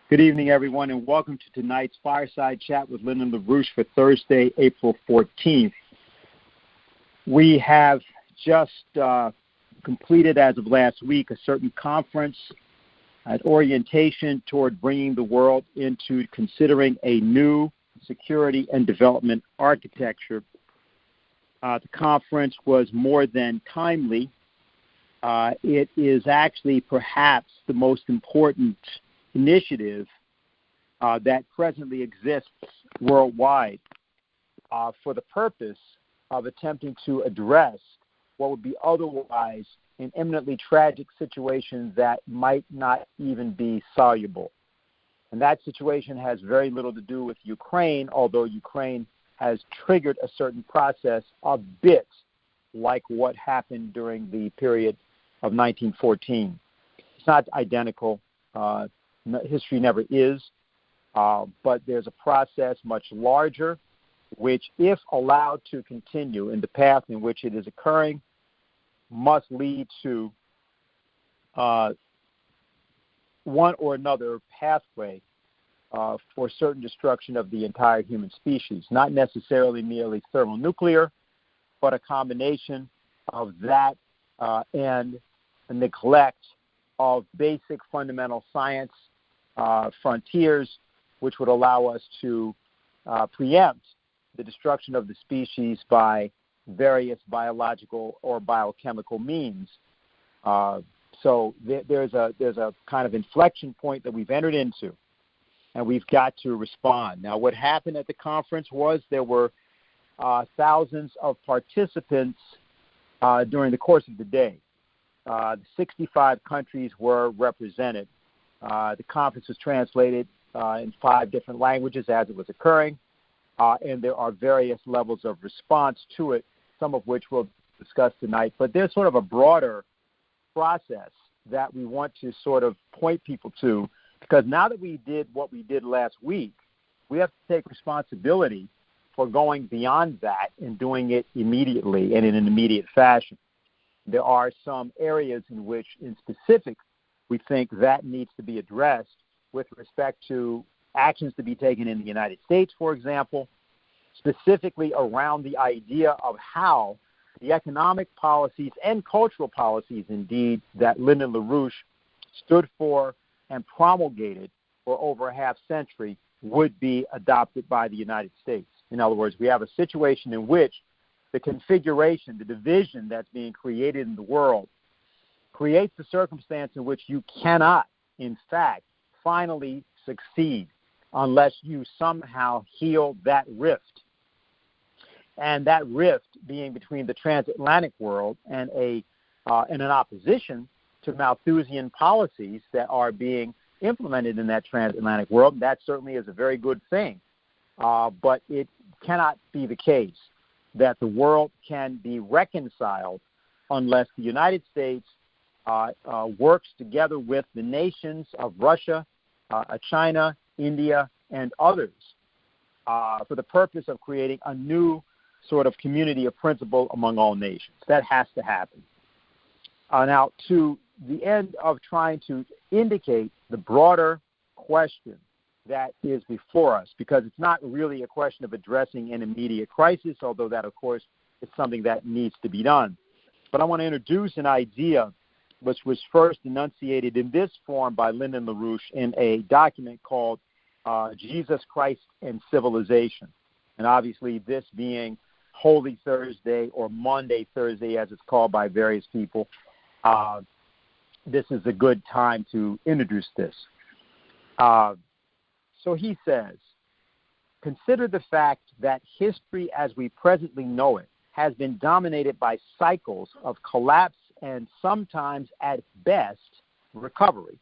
Good evening, everyone, and welcome to tonight's Fireside Chat with Lyndon LaRouche for Thursday, April 14th. We have just completed, as of last week, a certain conference, an orientation toward bringing the world into considering a new security and development architecture. The conference was more than timely. It is actually perhaps the most important initiative that presently exists worldwide for the purpose of attempting to address what would be otherwise an eminently tragic situation that might not even be soluble. And that situation has very little to do with Ukraine, although Ukraine has triggered a certain process a bit like what happened during the period of 1914. It's not identical. History never is, but there's a process much larger, which, if allowed to continue in the path in which it is occurring, must lead to one or another pathway for certain destruction of the entire human species, not necessarily merely thermonuclear, but a combination of that and a neglect of basic fundamental science frontiers, which would allow us to preempt the destruction of the species by various biological or biochemical means. So there's a kind of inflection point that we've entered into, and we've got to respond. Now, what happened at the conference was there were thousands of participants during the course of the day. 65 countries were represented. The conference was translated in 5 different languages as it was occurring, and there are various levels of response to it, some of which we'll discuss tonight. But there's sort of a broader process that we want to sort of point people to, because now that we did what we did last week, we have to take responsibility for going beyond that and doing it immediately and in an immediate fashion. There are some areas in which, in specific, we think that needs to be addressed with respect to actions to be taken in the United States, for example, specifically around the idea of how the economic policies and cultural policies, indeed, that Lyndon LaRouche stood for and promulgated for over a half-century would be adopted by the United States. In other words, we have a situation in which the configuration, the division that's being created in the world creates a circumstance in which you cannot, in fact, finally succeed unless you somehow heal that rift. And that rift being between the transatlantic world and an opposition to Malthusian policies that are being implemented in that transatlantic world. That certainly is a very good thing. But it cannot be the case that the world can be reconciled unless the United States works together with the nations of Russia, China, India, and others for the purpose of creating a new sort of community of principle among all nations. That has to happen. Now, to the end of trying to indicate the broader question that is before us, because it's not really a question of addressing an immediate crisis, although that, of course, is something that needs to be done. But I want to introduce an idea which was first enunciated in this form by Lyndon LaRouche in a document called Jesus Christ and Civilization. And obviously this being Holy Thursday or Monday Thursday, as it's called by various people, this is a good time to introduce this. So he says, consider the fact that history as we presently know it has been dominated by cycles of collapse and sometimes, at best, recovery.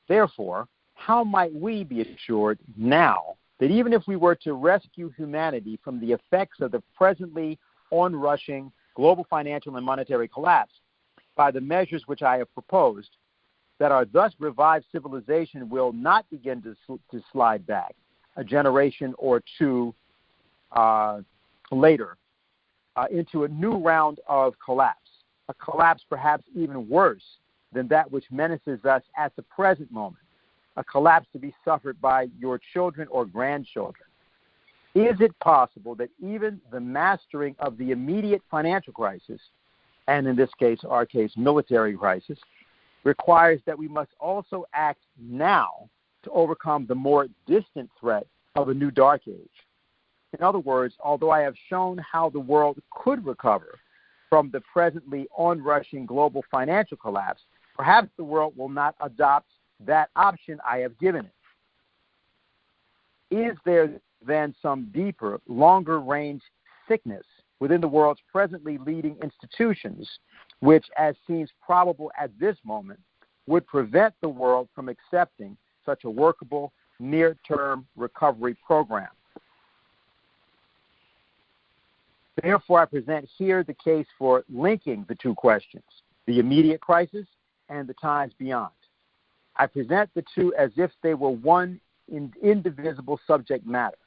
Therefore, how might we be assured now that even if we were to rescue humanity from the effects of the presently onrushing global financial and monetary collapse by the measures which I have proposed, that our thus revived civilization will not begin to slide back a generation or two later into a new round of collapse, a collapse perhaps even worse than that which menaces us at the present moment, a collapse to be suffered by your children or grandchildren? Is it possible that even the mastering of the immediate financial crisis, and in this case, our case, military crisis, requires that we must also act now to overcome the more distant threat of a new dark age? In other words, although I have shown how the world could recover from the presently onrushing global financial collapse, perhaps the world will not adopt that option I have given it. Is there then some deeper, longer-range sickness within the world's presently leading institutions, which, as seems probable at this moment, would prevent the world from accepting such a workable, near-term recovery program? Therefore, I present here the case for linking the two questions, the immediate crisis and the times beyond. I present the two as if they were one indivisible subject matter.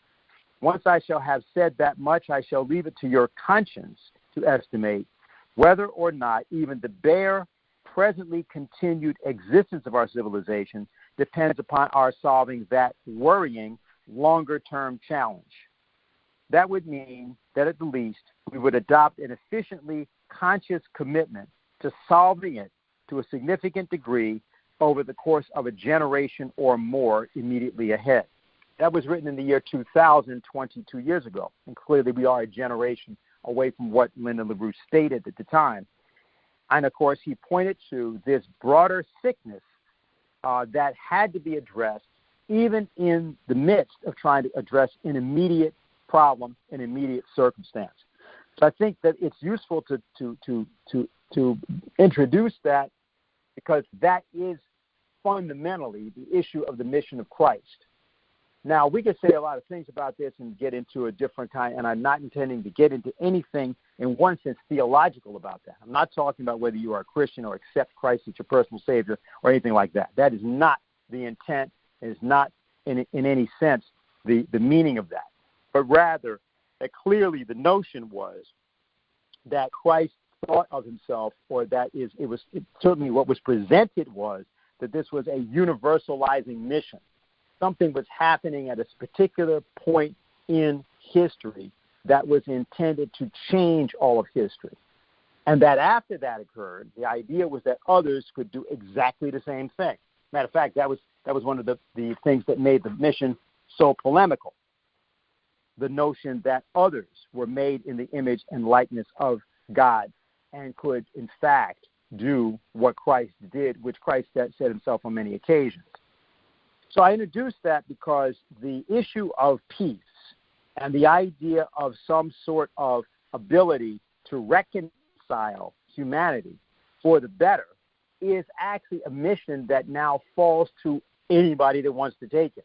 Once I shall have said that much, I shall leave it to your conscience to estimate whether or not even the bare, presently continued existence of our civilization depends upon our solving that worrying, longer-term challenge. That would mean that at the least we would adopt an efficiently conscious commitment to solving it to a significant degree over the course of a generation or more immediately ahead. That was written in the year 2000, 22 years ago, and clearly we are a generation away from what Lyndon LaRouche stated at the time. And, of course, he pointed to this broader sickness that had to be addressed even in the midst of trying to address an immediate problem, an immediate circumstance. So I think that it's useful to introduce that, because that is fundamentally the issue of the mission of Christ. Now, we could say a lot of things about this and get into a different kind, and I'm not intending to get into anything in one sense theological about that. I'm not talking about whether you are a Christian or accept Christ as your personal Savior or anything like that. That is not the intent. It is not in any sense the meaning of that. But rather, that clearly the notion was that Christ thought of himself, or that is, certainly what was presented was that this was a universalizing mission. Something was happening at a particular point in history that was intended to change all of history. And that after that occurred, the idea was that others could do exactly the same thing. Matter of fact, that was one of the things that made the mission so polemical. The notion that others were made in the image and likeness of God and could, in fact, do what Christ did, which Christ said himself on many occasions. So I introduced that because the issue of peace and the idea of some sort of ability to reconcile humanity for the better is actually a mission that now falls to anybody that wants to take it.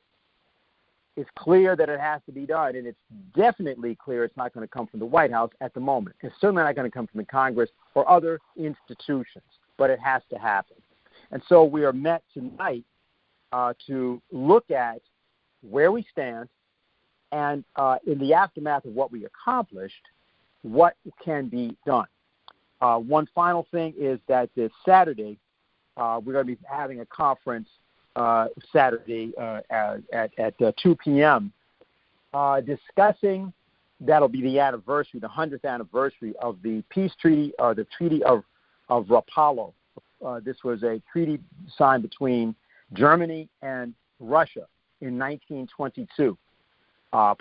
It's clear that it has to be done, and it's definitely clear it's not going to come from the White House at the moment. It's certainly not going to come from the Congress or other institutions, but it has to happen. And so we are met tonight to look at where we stand and in the aftermath of what we accomplished, what can be done. One final thing is that this Saturday, we're going to be having a conference Saturday at 2 p.m. Discussing, that'll be the anniversary, the 100th anniversary of the peace treaty, or the Treaty of Rapallo. This was a treaty signed between Germany and Russia in 1922,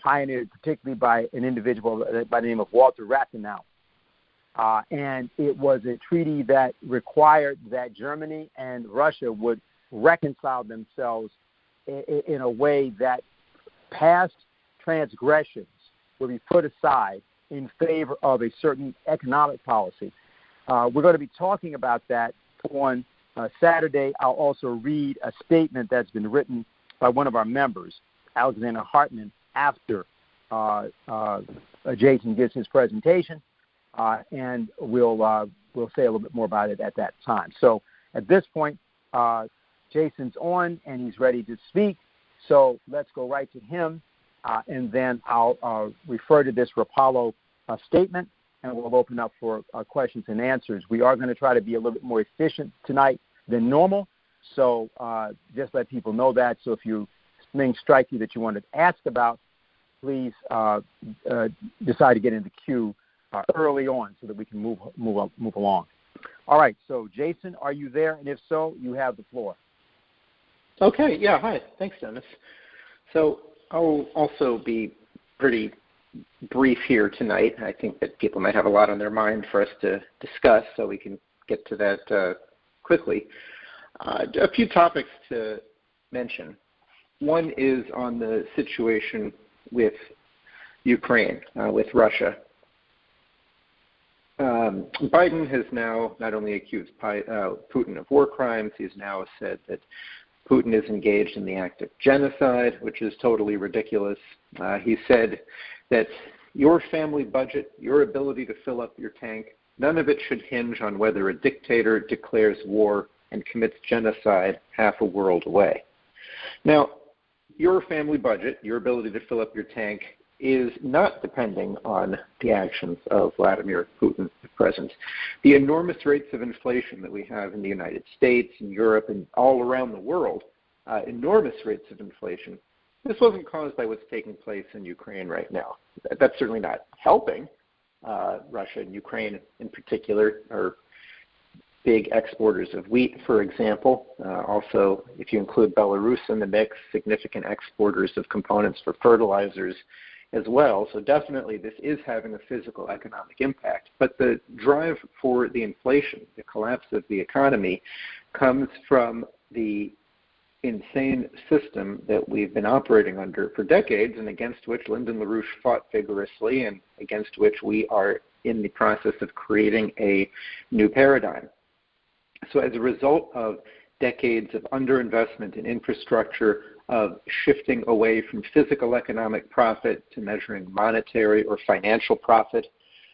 pioneered particularly by an individual by the name of Walter Rathenau. And it was a treaty that required that Germany and Russia would reconcile themselves in a way that past transgressions would be put aside in favor of a certain economic policy. We're going to be talking about that on Saturday. I'll also read a statement that's been written by one of our members, Alexander Hartman, after Jason gives his presentation, and we'll say a little bit more about it at that time. So at this point, Jason's on, and he's ready to speak, so let's go right to him, and then I'll refer to this Rapallo statement, and we'll open up for questions and answers. We are going to try to be a little bit more efficient tonight than normal, So just let people know that. So if things strike you that you want to ask about, please decide to get in the queue early on so that we can move along. All right. So Jason, are you there? And if so, you have the floor. Okay. Yeah. Hi. Thanks, Dennis. So I'll also be pretty brief here tonight. I think that people might have a lot on their mind for us to discuss, so we can get to that quickly. A few topics to mention. One is on the situation with Ukraine, with Russia. Biden has now not only accused Putin of war crimes, he's now said that Putin is engaged in the act of genocide, which is totally ridiculous. He said that your family budget, your ability to fill up your tank, none of it should hinge on whether a dictator declares war and commits genocide half a world away. Now, your family budget, your ability to fill up your tank, is not depending on the actions of Vladimir Putin at present. The enormous rates of inflation that we have in the United States and Europe and all around the world, enormous rates of inflation, this wasn't caused by what's taking place in Ukraine right now. That's certainly not helping. Russia and Ukraine in particular are big exporters of wheat, for example. Also, if you include Belarus in the mix, significant exporters of components for fertilizers as well. So definitely this is having a physical economic impact. But the drive for the inflation, the collapse of the economy, comes from the insane system that we've been operating under for decades and against which Lyndon LaRouche fought vigorously and against which we are in the process of creating a new paradigm. So as a result of decades of underinvestment in infrastructure, of shifting away from physical economic profit to measuring monetary or financial profit,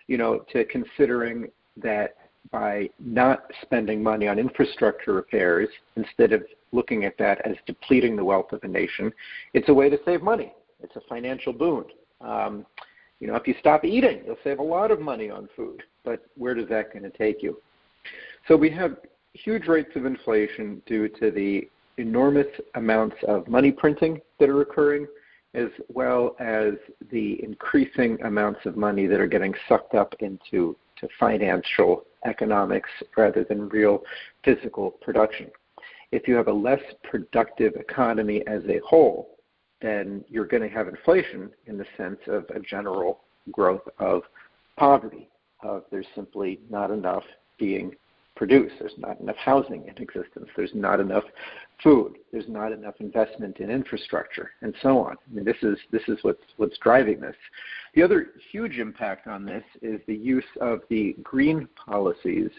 to considering that by not spending money on infrastructure repairs, instead of looking at that as depleting the wealth of a nation, it's a way to save money. It's a financial boon. If you stop eating, you'll save a lot of money on food, but where is that going to take you? So we have huge rates of inflation due to the enormous amounts of money printing that are occurring, as well as the increasing amounts of money that are getting sucked up into financial economics rather than real physical production. If you have a less productive economy as a whole, then you're going to have inflation in the sense of a general growth of poverty. There's simply not enough being produced. There's not enough housing in existence. There's not enough food. There's not enough investment in infrastructure, and so on. I mean, this is what's driving this. The other huge impact on this is the use of the green policies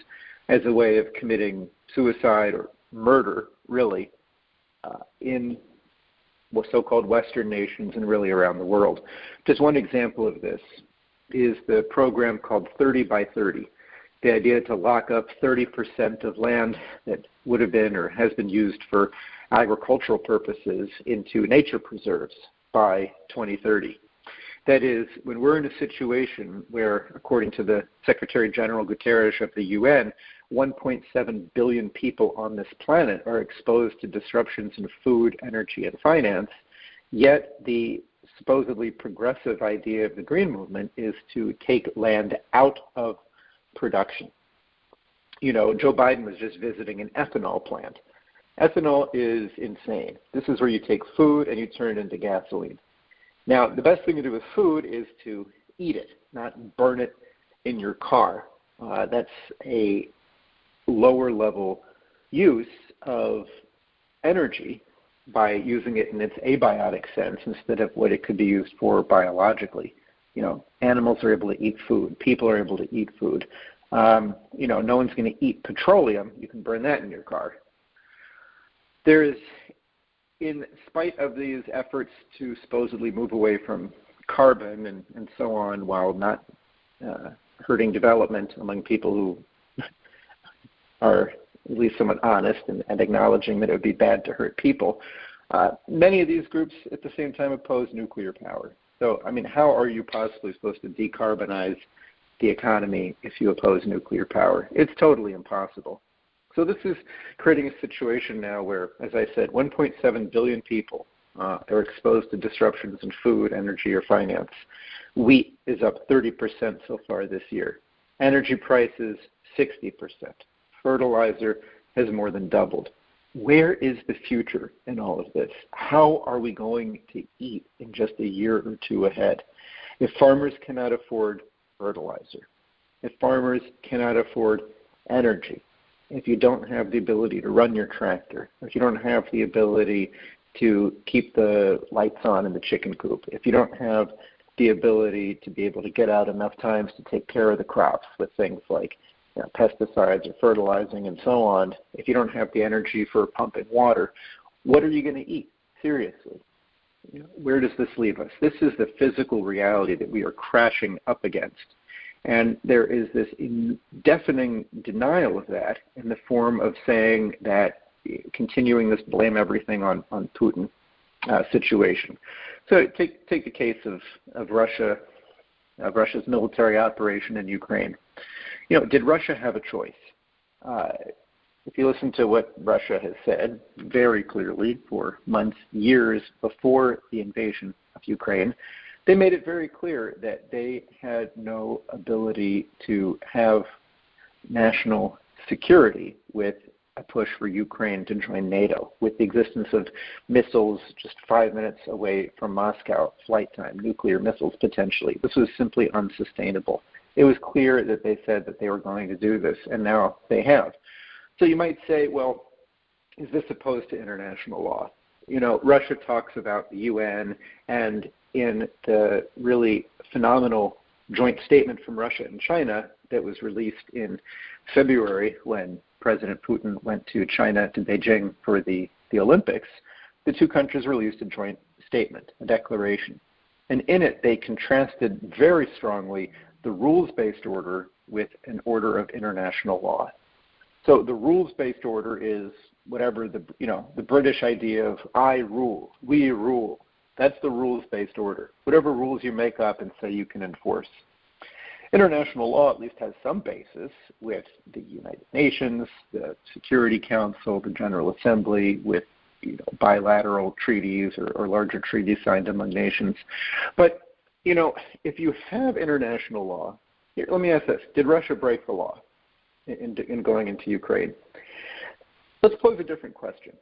as a way of committing suicide or murder, really, in so-called Western nations and really around the world. Just one example of this is the program called 30 by 30. The idea to lock up 30% of land that would have been or has been used for agricultural purposes into nature preserves by 2030. That is, when we're in a situation where, according to the Secretary General Guterres of the UN, 1.7 billion people on this planet are exposed to disruptions in food, energy, and finance, yet the supposedly progressive idea of the Green Movement is to take land out of production. Joe Biden was just visiting an ethanol plant. Ethanol is insane. This is where you take food and you turn it into gasoline. Now, the best thing to do with food is to eat it, not burn it in your car. That's a lower level use of energy by using it in its abiotic sense instead of what it could be used for biologically. Animals are able to eat food. People are able to eat food. No one's going to eat petroleum. You can burn that in your car. There is, in spite of these efforts to supposedly move away from carbon and so on, while not hurting development among people who are at least somewhat honest and acknowledging that it would be bad to hurt people, many of these groups at the same time oppose nuclear power. So, how are you possibly supposed to decarbonize the economy if you oppose nuclear power? It's totally impossible. So this is creating a situation now where, as I said, 1.7 billion people are exposed to disruptions in food, energy, or finance. Wheat is up 30% so far this year. Energy prices, 60%. Fertilizer has more than doubled. Where is the future in all of this? How are we going to eat in just a year or two ahead? If farmers cannot afford fertilizer, if farmers cannot afford energy, if you don't have the ability to run your tractor, if you don't have the ability to keep the lights on in the chicken coop, if you don't have the ability to be able to get out enough times to take care of the crops with things like pesticides or fertilizing and so on, if you don't have the energy for pumping water, what are you going to eat? Seriously. Where does this leave us? This is the physical reality that we are crashing up against. And there is this deafening denial of that in the form of saying that continuing this blame everything on Putin situation. So take the case of Russia, of Russia's military operation in Ukraine. Did Russia have a choice? If you listen to what Russia has said very clearly for months, years before the invasion of Ukraine, they made it very clear that they had no ability to have national security with a push for Ukraine to join NATO, with the existence of missiles just 5 minutes away from Moscow, flight time, nuclear missiles potentially. This was simply unsustainable. It was clear that they said that they were going to do this, and now they have. So you might say, well, is this opposed to international law? Russia talks about the UN, and in the really phenomenal joint statement from Russia and China that was released in February when President Putin went to China, to Beijing for the Olympics, the two countries released a joint statement, a declaration. And in it, they contrasted very strongly the rules-based order with an order of international law. So the rules-based order is whatever the British idea of I rule, we rule. That's the rules-based order. Whatever rules you make up and say you can enforce. International law at least has some basis with the United Nations, the Security Council, the General Assembly, with bilateral treaties or larger treaties signed among nations. But if you have international law, here, let me ask this: did Russia break the law in going into Ukraine? Let's pose a different question.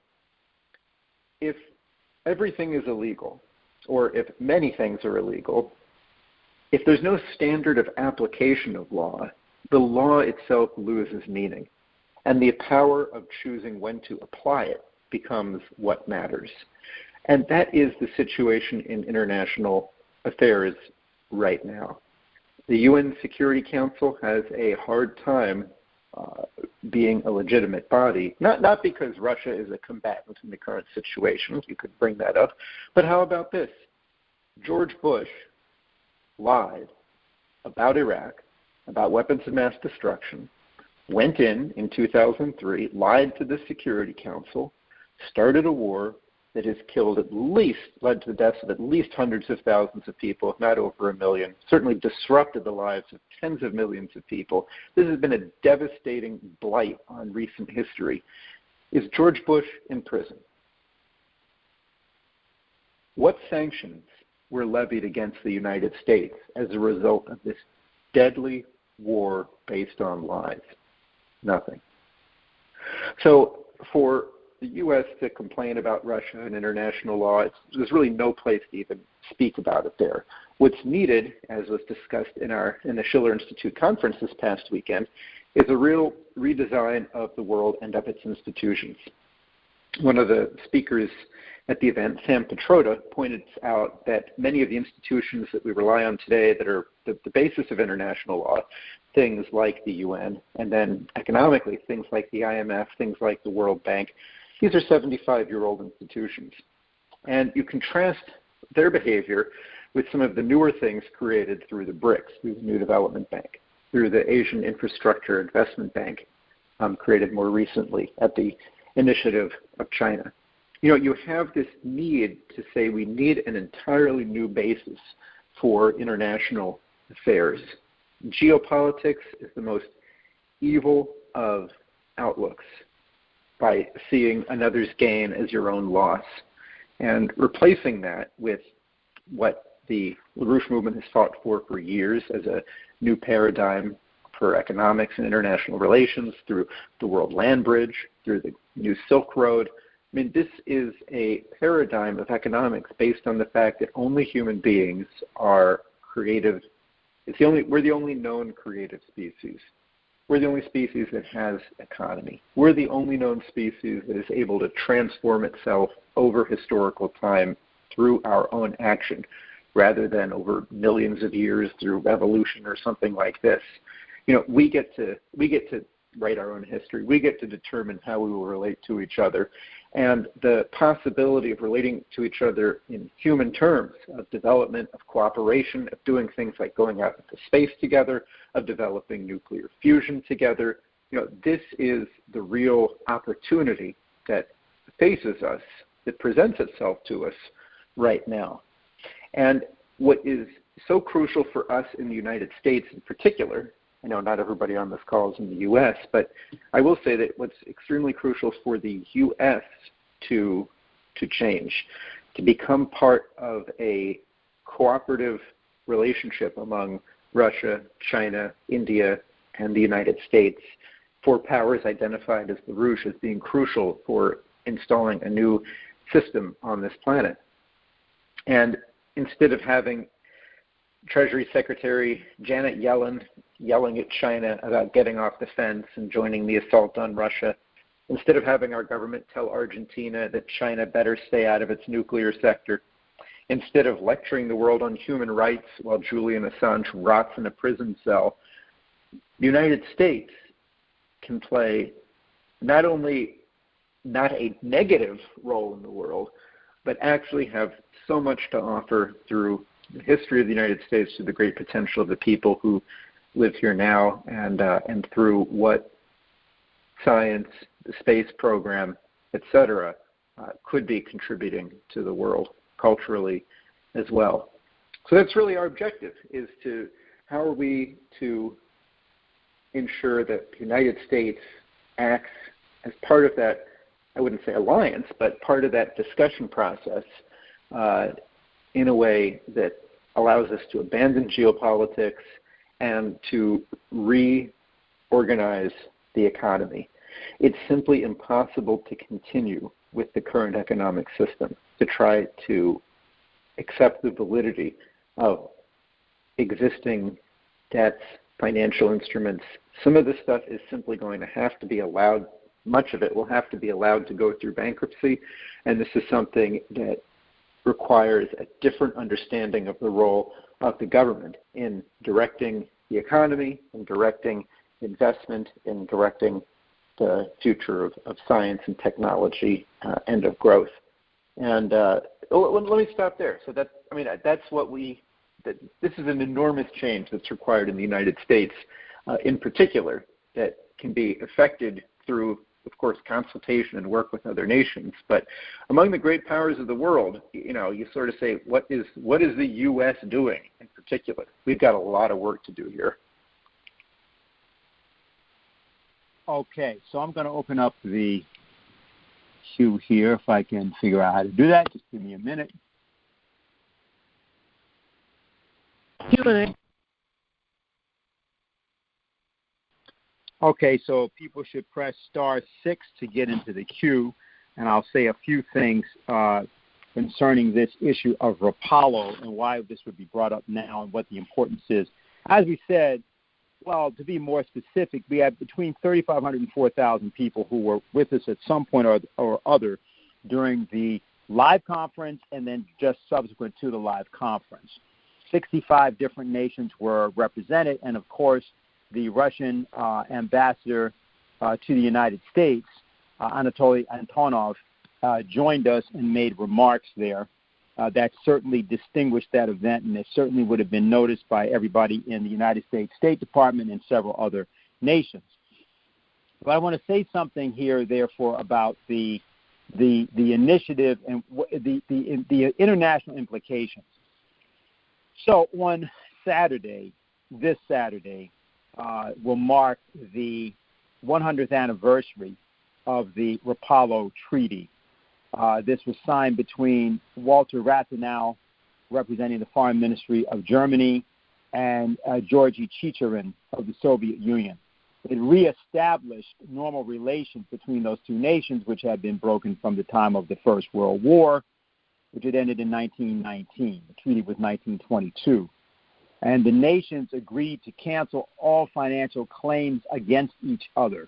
If everything is illegal, or if many things are illegal, if there's no standard of application of law, the law itself loses meaning, and the power of choosing when to apply it becomes what matters. And that is the situation in international affairs right now. The UN Security Council has a hard time being a legitimate body, not because Russia is a combatant in the current situation, you could bring that up, but how about this? George Bush lied about Iraq, about weapons of mass destruction, went in 2003, lied to the Security Council, started a war that has led to the deaths of at least hundreds of thousands of people, if not over 1 million, certainly disrupted the lives of tens of millions of people. This has been a devastating blight on recent history. Is George Bush in prison? What sanctions were levied against the United States as a result of this deadly war based on lies? Nothing. So for the U.S. to complain about Russia and international law, there's really no place to even speak about it there. What's needed, as was discussed in the Schiller Institute conference this past weekend, is a real redesign of the world and of its institutions. One of the speakers at the event, Sam Petroda, pointed out that many of the institutions that we rely on today that are the basis of international law, things like the UN, and then economically, things like the IMF, things like the World Bank, these are 75-year-old institutions. And you contrast their behavior with some of the newer things created through the BRICS, through the New Development Bank, through the Asian Infrastructure Investment Bank, created more recently at the initiative of China. You have this need to say we need an entirely new basis for international affairs. Geopolitics is the most evil of outlooks by seeing another's gain as your own loss, and replacing that with what the LaRouche movement has fought for years as a new paradigm for economics and international relations through the World Land Bridge, through the new Silk Road. I mean, this is a paradigm of economics based on the fact that only human beings are creative. We're the only known creative species. We're the only species that has economy. We're the only known species that is able to transform itself over historical time through our own action, rather than over millions of years through evolution or something like this. We get to write our own history. We get to determine how we will relate to each other. And the possibility of relating to each other in human terms, of development, of cooperation, of doing things like going out into space together, of developing nuclear fusion together, this is the real opportunity that faces us, that presents itself to us right now. And what is so crucial for us in the United States in particular, I know not everybody on this call is in the U.S., but I will say that what's extremely crucial for the U.S. to change, to become part of a cooperative relationship among Russia, China, India, and the United States, four powers identified as LaRouche as being crucial for installing a new system on this planet. And instead of having Treasury Secretary Janet Yellen yelling at China about getting off the fence and joining the assault on Russia, instead of having our government tell Argentina that China better stay out of its nuclear sector, instead of lecturing the world on human rights while Julian Assange rots in a prison cell, the United States can play not only not a negative role in the world, but actually have so much to offer through the history of the United States, through the great potential of the people who live here now, and through what science, the space program, etc., could be contributing to the world culturally as well. So that's really our objective, is to how are we to ensure that the United States acts as part of that, I wouldn't say alliance, but part of that discussion process in a way that allows us to abandon geopolitics and to reorganize the economy. It's simply impossible to continue with the current economic system, to try to accept the validity of existing debts, financial instruments. Some of this stuff is simply going to have to be allowed, much of it will have to be allowed to go through bankruptcy, and this is something that requires a different understanding of the role of the government in directing the economy, in directing investment, in directing the future of science and technology and of growth. And let me stop there. So that's what this is an enormous change that's required in the United States, in particular, that can be effected through, of course, consultation and work with other nations. But among the great powers of the world, you sort of say, what is the U.S. doing in particular? We've got a lot of work to do here. Okay, so I'm going to open up the queue here if I can figure out how to do that. Just give me a minute. Q&A. Okay, so people should press *6 to get into the queue, and I'll say a few things concerning this issue of Rapallo and why this would be brought up now and what the importance is. As we said, well, to be more specific, we have between 3,500 and 4,000 people who were with us at some point or other during the live conference and then just subsequent to the live conference. 65 different nations were represented, and of course, the Russian ambassador to the United States, Anatoly Antonov, joined us and made remarks there that certainly distinguished that event, and it certainly would have been noticed by everybody in the United States State Department and several other nations. But I want to say something here, therefore, about the initiative and the international implications. So on Saturday, this Saturday, will mark the 100th anniversary of the Rapallo Treaty. This was signed between Walter Rathenau, representing the Foreign Ministry of Germany, and Georgy Chicherin of the Soviet Union. It reestablished normal relations between those two nations, which had been broken from the time of the First World War, which had ended in 1919. The treaty was 1922. And the nations agreed to cancel all financial claims against each other.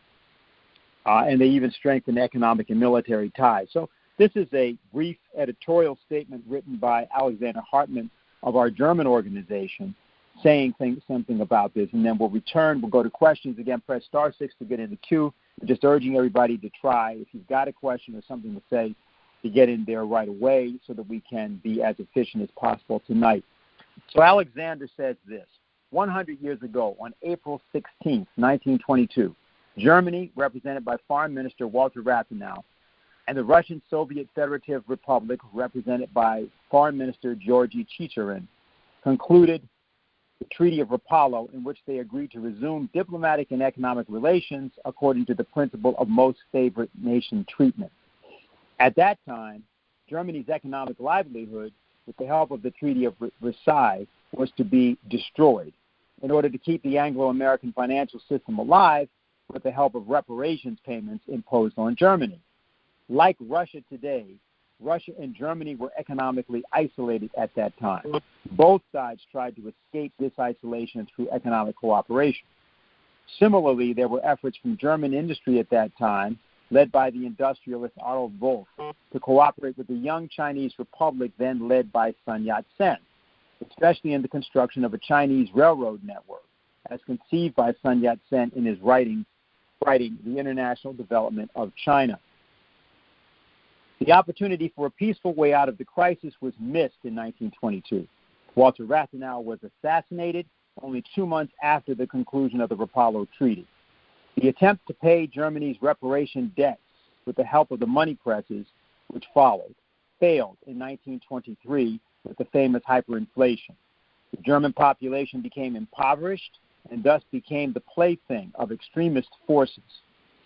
And they even strengthened economic and military ties. So this is a brief editorial statement written by Alexander Hartmann of our German organization, saying something about this, and then we'll return. We'll go to questions. Again, press *6 to get in the queue. We're just urging everybody to try, if you've got a question or something to say, to get in there right away so that we can be as efficient as possible tonight. So Alexander says this: 100 years ago, on April 16th, 1922, Germany, represented by Foreign Minister Walter Rathenau, and the Russian Soviet Federative Republic, represented by Foreign Minister Georgy Chicherin, concluded the Treaty of Rapallo, in which they agreed to resume diplomatic and economic relations according to the principle of most favored nation treatment. At that time, Germany's economic livelihood, with the help of the Treaty of Versailles, was to be destroyed in order to keep the Anglo-American financial system alive with the help of reparations payments imposed on Germany. Like Russia today, Russia and Germany were economically isolated at that time. Both sides tried to escape this isolation through economic cooperation. Similarly, there were efforts from German industry at that time, led by the industrialist Otto Wolff, to cooperate with the young Chinese Republic, then led by Sun Yat-sen, especially in the construction of a Chinese railroad network, as conceived by Sun Yat-sen in his writing The International Development of China. The opportunity for a peaceful way out of the crisis was missed in 1922. Walter Rathenau was assassinated only 2 months after the conclusion of the Rapallo Treaty. The attempt to pay Germany's reparation debts with the help of the money presses, which followed, failed in 1923 with the famous hyperinflation. The German population became impoverished and thus became the plaything of extremist forces.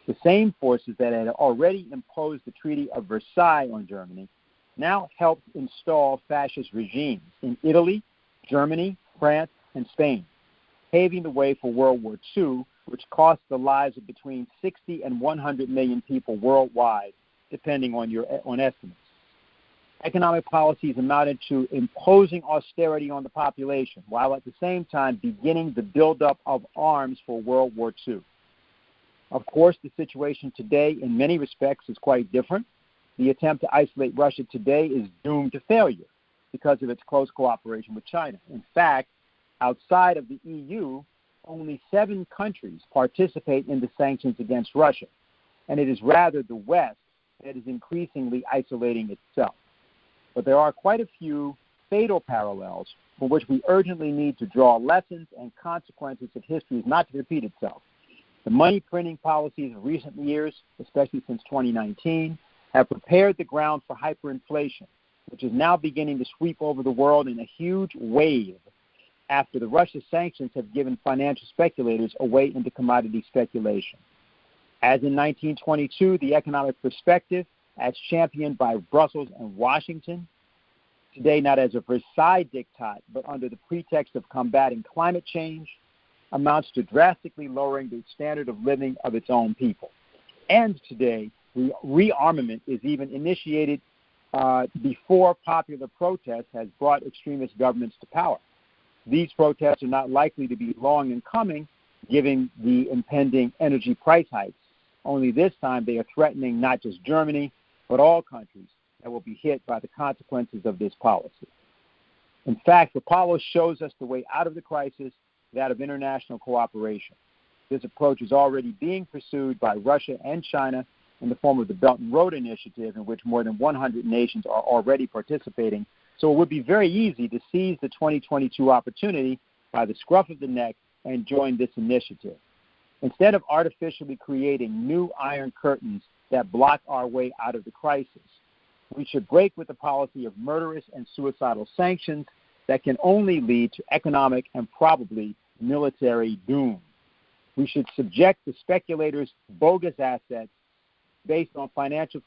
The same forces that had already imposed the Treaty of Versailles on Germany now helped install fascist regimes in Italy, Germany, France, and Spain, paving the way for World War II, which cost the lives of between 60 and 100 million people worldwide, depending on estimates. Economic policies amounted to imposing austerity on the population, while at the same time beginning the buildup of arms for World War II. Of course, the situation today, in many respects, is quite different. The attempt to isolate Russia today is doomed to failure because of its close cooperation with China. In fact, outside of the EU, only 7 countries participate in the sanctions against Russia, and it is rather the West that is increasingly isolating itself. But there are quite a few fatal parallels from which we urgently need to draw lessons and consequences if history is not to repeat itself. The money printing policies of recent years, especially since 2019, have prepared the ground for hyperinflation, which is now beginning to sweep over the world in a huge wave after the Russia sanctions have given financial speculators a way into commodity speculation. As in 1922, the economic perspective, as championed by Brussels and Washington, today not as a Versailles diktat, but under the pretext of combating climate change, amounts to drastically lowering the standard of living of its own people. And today, rearmament is even initiated before popular protest has brought extremist governments to power. These protests are not likely to be long in coming, given the impending energy price hikes. Only this time they are threatening not just Germany, but all countries that will be hit by the consequences of this policy. In fact, Rapallo shows us the way out of the crisis, that of international cooperation. This approach is already being pursued by Russia and China in the form of the Belt and Road Initiative, in which more than 100 nations are already participating. So it would be very easy to seize the 2022 opportunity by the scruff of the neck and join this initiative. Instead of artificially creating new iron curtains that block our way out of the crisis, we should break with the policy of murderous and suicidal sanctions that can only lead to economic and probably military doom. We should subject the speculators' bogus assets based on financial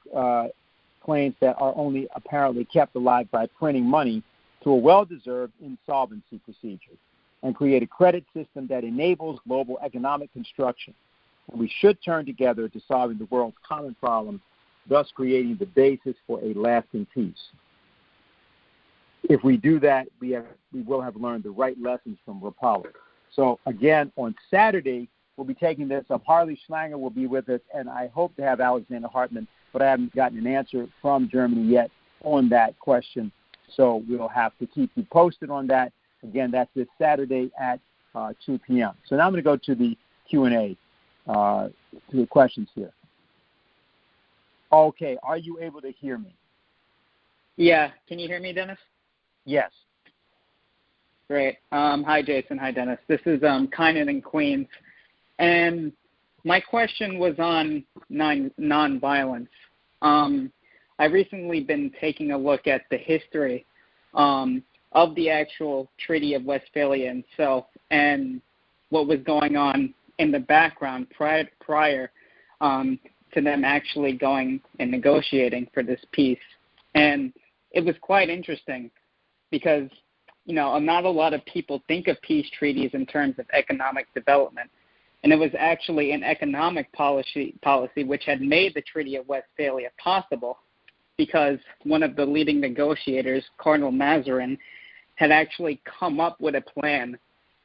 claims that are only apparently kept alive by printing money to a well-deserved insolvency procedure, and create a credit system that enables global economic construction. And we should turn together to solving the world's common problems, thus creating the basis for a lasting peace. If we do that, we will have learned the right lessons from Rapallo. So again, on Saturday, we'll be taking this up. Harley Schlanger will be with us, and I hope to have Alexander Hartman, but I haven't gotten an answer from Germany yet on that question. So we'll have to keep you posted on that. Again, that's this Saturday at 2 p.m. So now I'm going to go to the Q&A, to the questions here. Okay, are you able to hear me? Yeah, can you hear me, Dennis? Yes. Great. Hi, Jason. Hi, Dennis. This is Kynan in Queens. And my question was on nonviolence. I've recently been taking a look at the history of the actual Treaty of Westphalia itself and what was going on in the background prior to them actually going and negotiating for this peace. And it was quite interesting because, not a lot of people think of peace treaties in terms of economic development. And it was actually an economic policy which had made the Treaty of Westphalia possible, because one of the leading negotiators, Cardinal Mazarin, had actually come up with a plan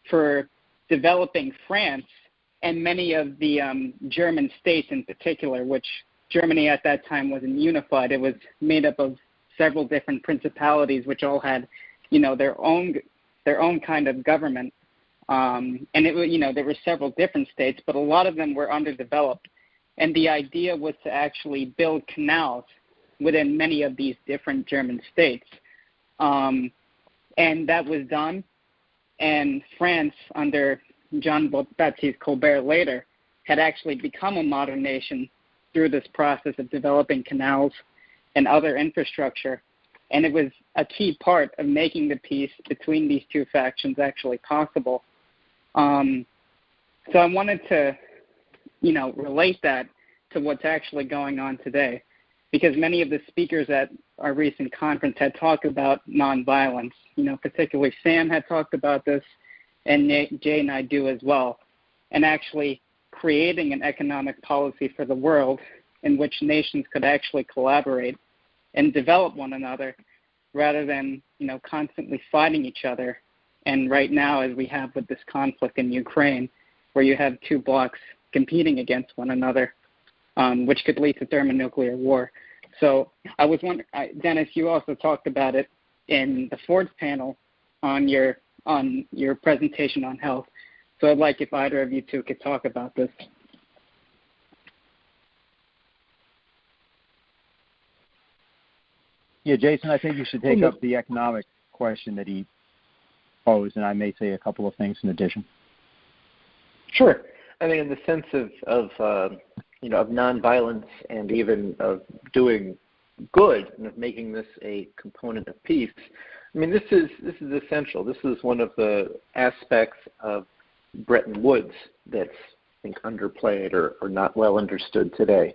for developing France and many of the German states in particular, which Germany at that time wasn't unified. It was made up of several different principalities which all had, their own kind of government. And there were several different states, but a lot of them were underdeveloped. And the idea was to actually build canals within many of these different German states. And that was done. And France, under Jean-Baptiste Colbert later, had actually become a modern nation through this process of developing canals and other infrastructure. And it was a key part of making the peace between these two factions actually possible. So I wanted to, relate that to what's actually going on today, because many of the speakers at our recent conference had talked about nonviolence. Particularly Sam had talked about this, and Jay and I do as well, and actually creating an economic policy for the world in which nations could actually collaborate and develop one another rather than, constantly fighting each other. And right now, as we have with this conflict in Ukraine, where you have two blocs competing against one another, which could lead to thermonuclear war. So I was wondering, Dennis, you also talked about it in the fourth panel on your presentation on health. So I'd like if either of you two could talk about this. Yeah, Jason, I think you should take up the economic question that he posed, and I may say a couple of things in addition. Sure. I mean, in the sense of nonviolence and even of doing good and of making this a component of peace. I mean, this is essential. This is one of the aspects of Bretton Woods that's, I think, underplayed or not well understood today.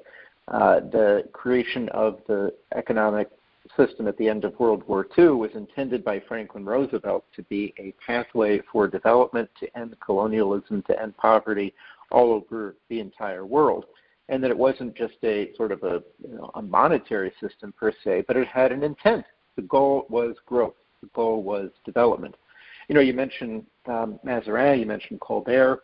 The creation of the economic system at the end of World War II was intended by Franklin Roosevelt to be a pathway for development, to end colonialism, to end poverty all over the entire world. And that it wasn't just a sort of a monetary system per se, but it had an intent. The goal was growth. The goal was development. You mentioned Mazarin, you mentioned Colbert.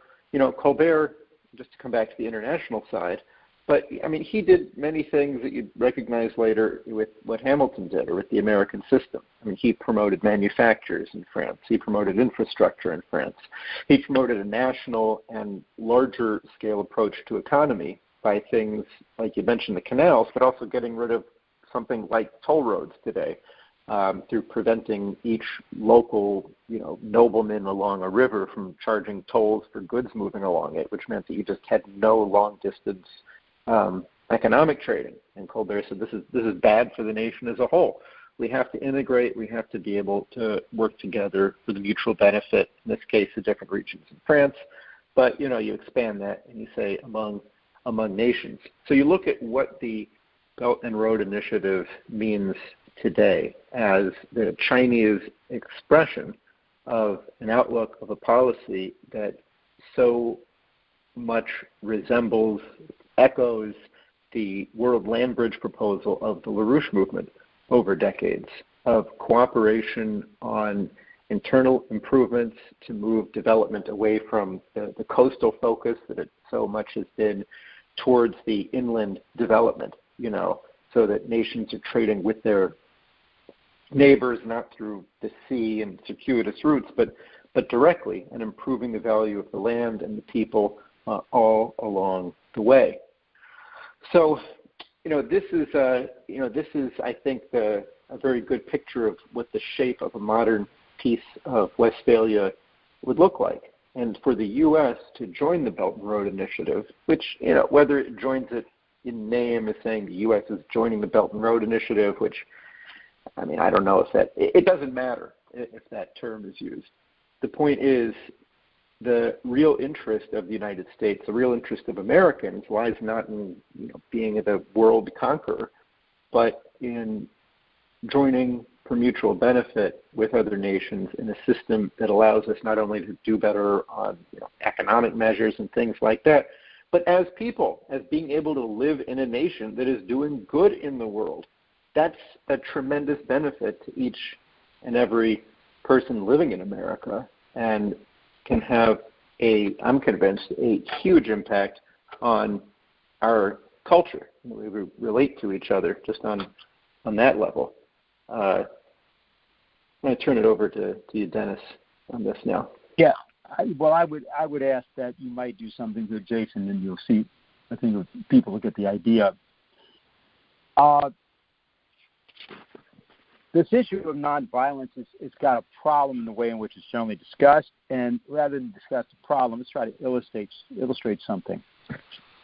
Colbert, just to come back to the international side, but, I mean, he did many things that you'd recognize later with what Hamilton did or with the American system. I mean, he promoted manufacturers in France. He promoted infrastructure in France. He promoted a national and larger scale approach to economy by things like you mentioned the canals, but also getting rid of something like toll roads today through preventing each local, nobleman along a river from charging tolls for goods moving along it, which meant that you just had no long distance economic trading. And Colbert said this is bad for the nation as a whole. We have to integrate. We have to be able to work together for the mutual benefit, in this case, the different regions in France, But, you expand that and you say among nations. So you look at what the Belt and Road Initiative means today as the Chinese expression of an outlook of a policy that so much resembles, echoes the World Land Bridge proposal of the LaRouche movement over decades of cooperation on internal improvements to move development away from the coastal focus that it so much has been towards the inland development, so that nations are trading with their neighbors, not through the sea and circuitous routes, but directly, and improving the value of the land and the people all along the way. So, this is I think a very good picture of what the shape of a modern piece of Westphalia would look like. And for the U.S. to join the Belt and Road Initiative, which, whether it joins it in name as saying the U.S. is joining the Belt and Road Initiative, which, I don't know if it doesn't matter if that term is used. The point is, the real interest of the United States, the real interest of Americans lies not in being the world conqueror, but in joining for mutual benefit with other nations in a system that allows us not only to do better on economic measures and things like that, but as people, as being able to live in a nation that is doing good in the world. That's a tremendous benefit to each and every person living in America, and can have I'm convinced, a huge impact on our culture. We relate to each other just on that level. I'm going to turn it over to you, Dennis, on this now. Yeah. I would ask that you might do something with Jason, and you'll see. I think people will get the idea. This issue of nonviolence it's got a problem in the way in which it's generally discussed, and rather than discuss the problem, let's try to illustrate something.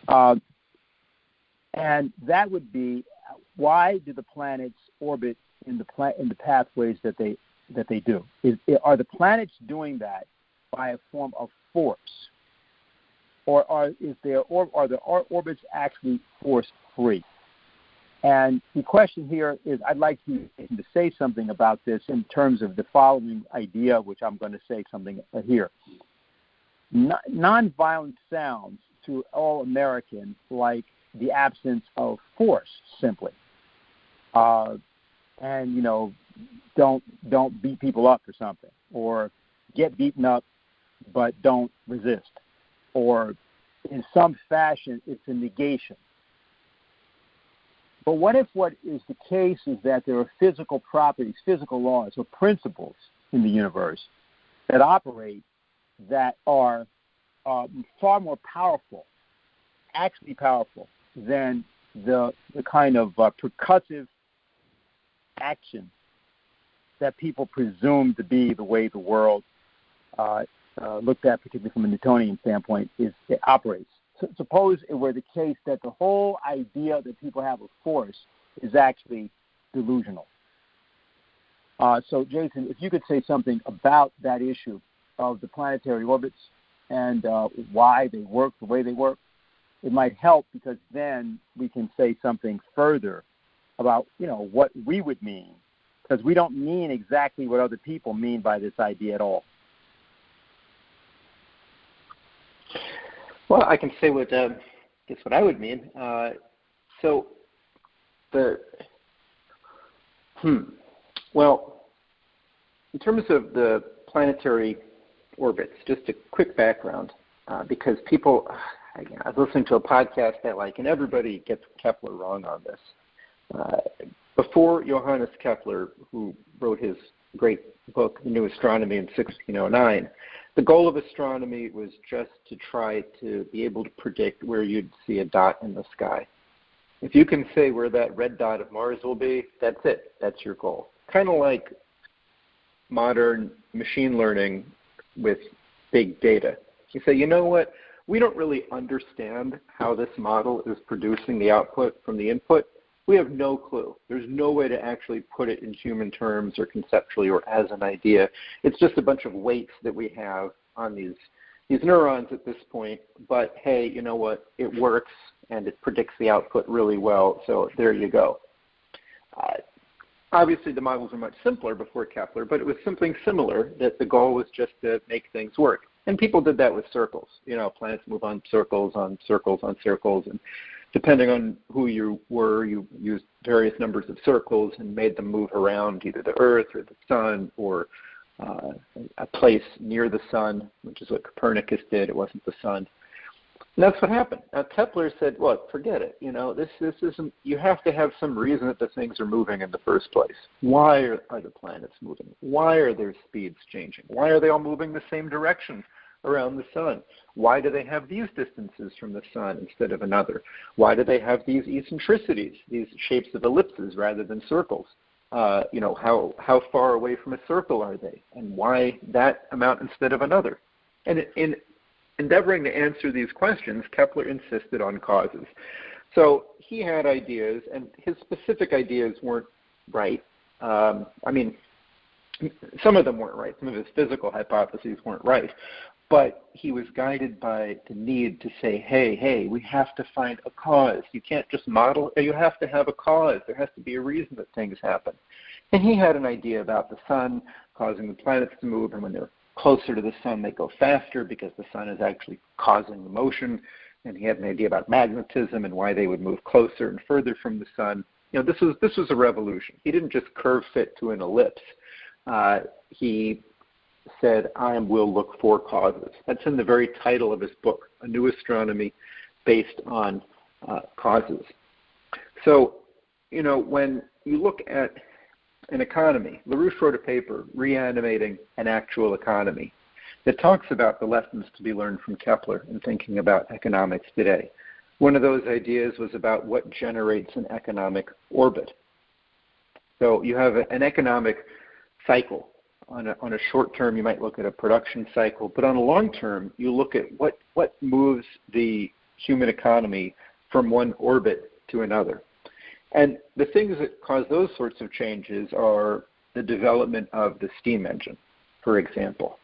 And that would be, why do the planets orbit in the pathways that they do? Are the planets doing that by a form of force, or are the orbits actually force free? And the question here is, I'd like you to say something about this in terms of the following idea, which I'm going to say something here. Nonviolence sounds to all Americans like the absence of force, simply. And don't beat people up or something, or get beaten up but don't resist, or in some fashion it's a negation. But what if what is the case is that there are physical properties, physical laws, or principles in the universe that operate that are far more powerful, actually powerful, than the kind of percussive action that people presume to be the way the world, looked at particularly from a Newtonian standpoint, it operates. Suppose it were the case that the whole idea that people have of force is actually delusional. So, Jason, if you could say something about that issue of the planetary orbits and why they work the way they work, it might help, because then we can say something further about, what we would mean, because we don't mean exactly what other people mean by this idea at all. Well, I can say what I would mean. Well, in terms of the planetary orbits, just a quick background, because people, I was listening to a podcast that and everybody gets Kepler wrong on this. Before Johannes Kepler, who wrote his great book, The New Astronomy, in 1609, the goal of astronomy was just to try to be able to predict where you'd see a dot in the sky. If you can say where that red dot of Mars will be, that's it. That's your goal. Kind of like modern machine learning with big data. You say, you know what? We don't really understand how this model is producing the output from the input. We have no clue. There's no way to actually put it in human terms or conceptually or as an idea. It's just a bunch of weights that we have on these these neurons at this point, but hey, you know what? It works and it predicts the output really well, so there you go. Obviously, the models are much simpler before Kepler, but it was something similar that the goal was just to make things work. And people did that with circles. You know, planets move on circles, on circles, on circles, and depending on who you were, you used various numbers of circles and made them move around either the Earth or the Sun or a place near the Sun, which is what Copernicus did. It wasn't the Sun. And that's what happened. Now, Kepler said, look, forget it. You know, this isn't, you have to have some reason that the things are moving in the first place. Why are the planets moving? Why are their speeds changing? Why are they all moving the same direction around the Sun? Why do they have these distances from the Sun instead of another? Why do they have these eccentricities, these shapes of ellipses rather than circles? You know, how far away from a circle are they? And why that amount instead of another? And in endeavoring to answer these questions, Kepler insisted on causes. So he had ideas, and his specific ideas weren't right. I mean, some of them weren't right. Some of his physical hypotheses weren't right. But he was guided by the need to say, hey, we have to find a cause. You can't just model. You have to have a cause. There has to be a reason that things happen. And he had an idea about the Sun causing the planets to move, and when they're closer to the Sun, they go faster because the Sun is actually causing the motion. And he had an idea about magnetism and why they would move closer and further from the Sun. You know, this was a revolution. He didn't just curve fit to an ellipse. He said, I will look for causes. That's in the very title of his book, A New Astronomy Based on Causes. So, you know, when you look at an economy, LaRouche wrote a paper, Reanimating an Actual Economy, that talks about the lessons to be learned from Kepler in thinking about economics today. One of those ideas was about what generates an economic orbit. So you have an economic cycle. On a short term, you might look at a production cycle, but on a long term, you look at what moves the human economy from one orbit to another. And the things that cause those sorts of changes are the development of the steam engine, for example.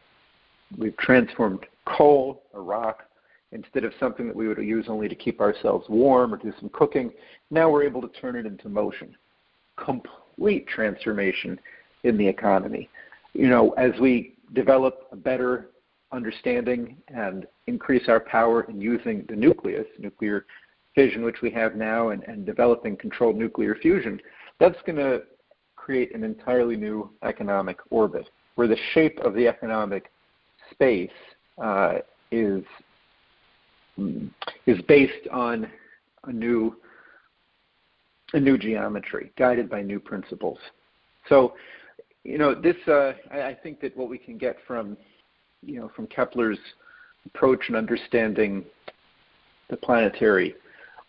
We've transformed coal or rock instead of something that we would use only to keep ourselves warm or do some cooking. Now we're able to turn it into motion. Complete transformation in the economy. You know, as we develop a better understanding and increase our power in using the nucleus, nuclear fission, which we have now, and developing controlled nuclear fusion, that's going to create an entirely new economic orbit where the shape of the economic space is based on a new geometry, guided by new principles. So, you know, this I think that what we can get from Kepler's approach and understanding the planetary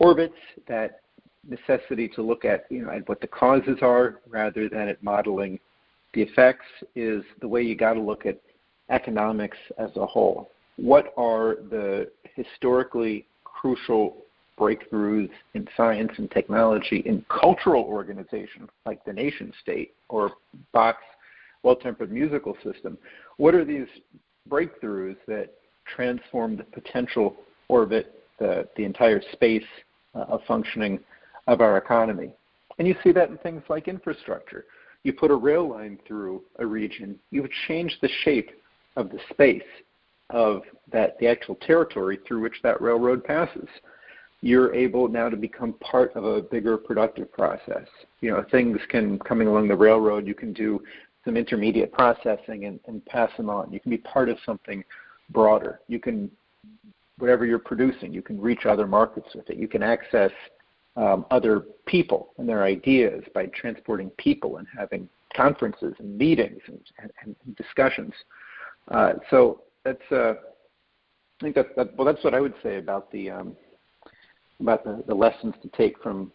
orbits, that necessity to look at, at what the causes are rather than at modeling the effects, is the way you got to look at economics as a whole. What are the historically crucial breakthroughs in science and technology in cultural organization, like the nation state or Bach's well-tempered musical system? What are these breakthroughs that transform the potential orbit, the entire space of functioning of our economy? And you see that in things like infrastructure. You put a rail line through a region, you've changed the shape of the space of the actual territory through which that railroad passes. You're able now to become part of a bigger productive process. Things coming along the railroad, you can do some intermediate processing and pass them on. You can be part of something broader. You can, whatever you're producing, you can reach other markets with it. You can access other people and their ideas by transporting people and having conferences and meetings and discussions. So that's I think that's what I would say about the lessons to take from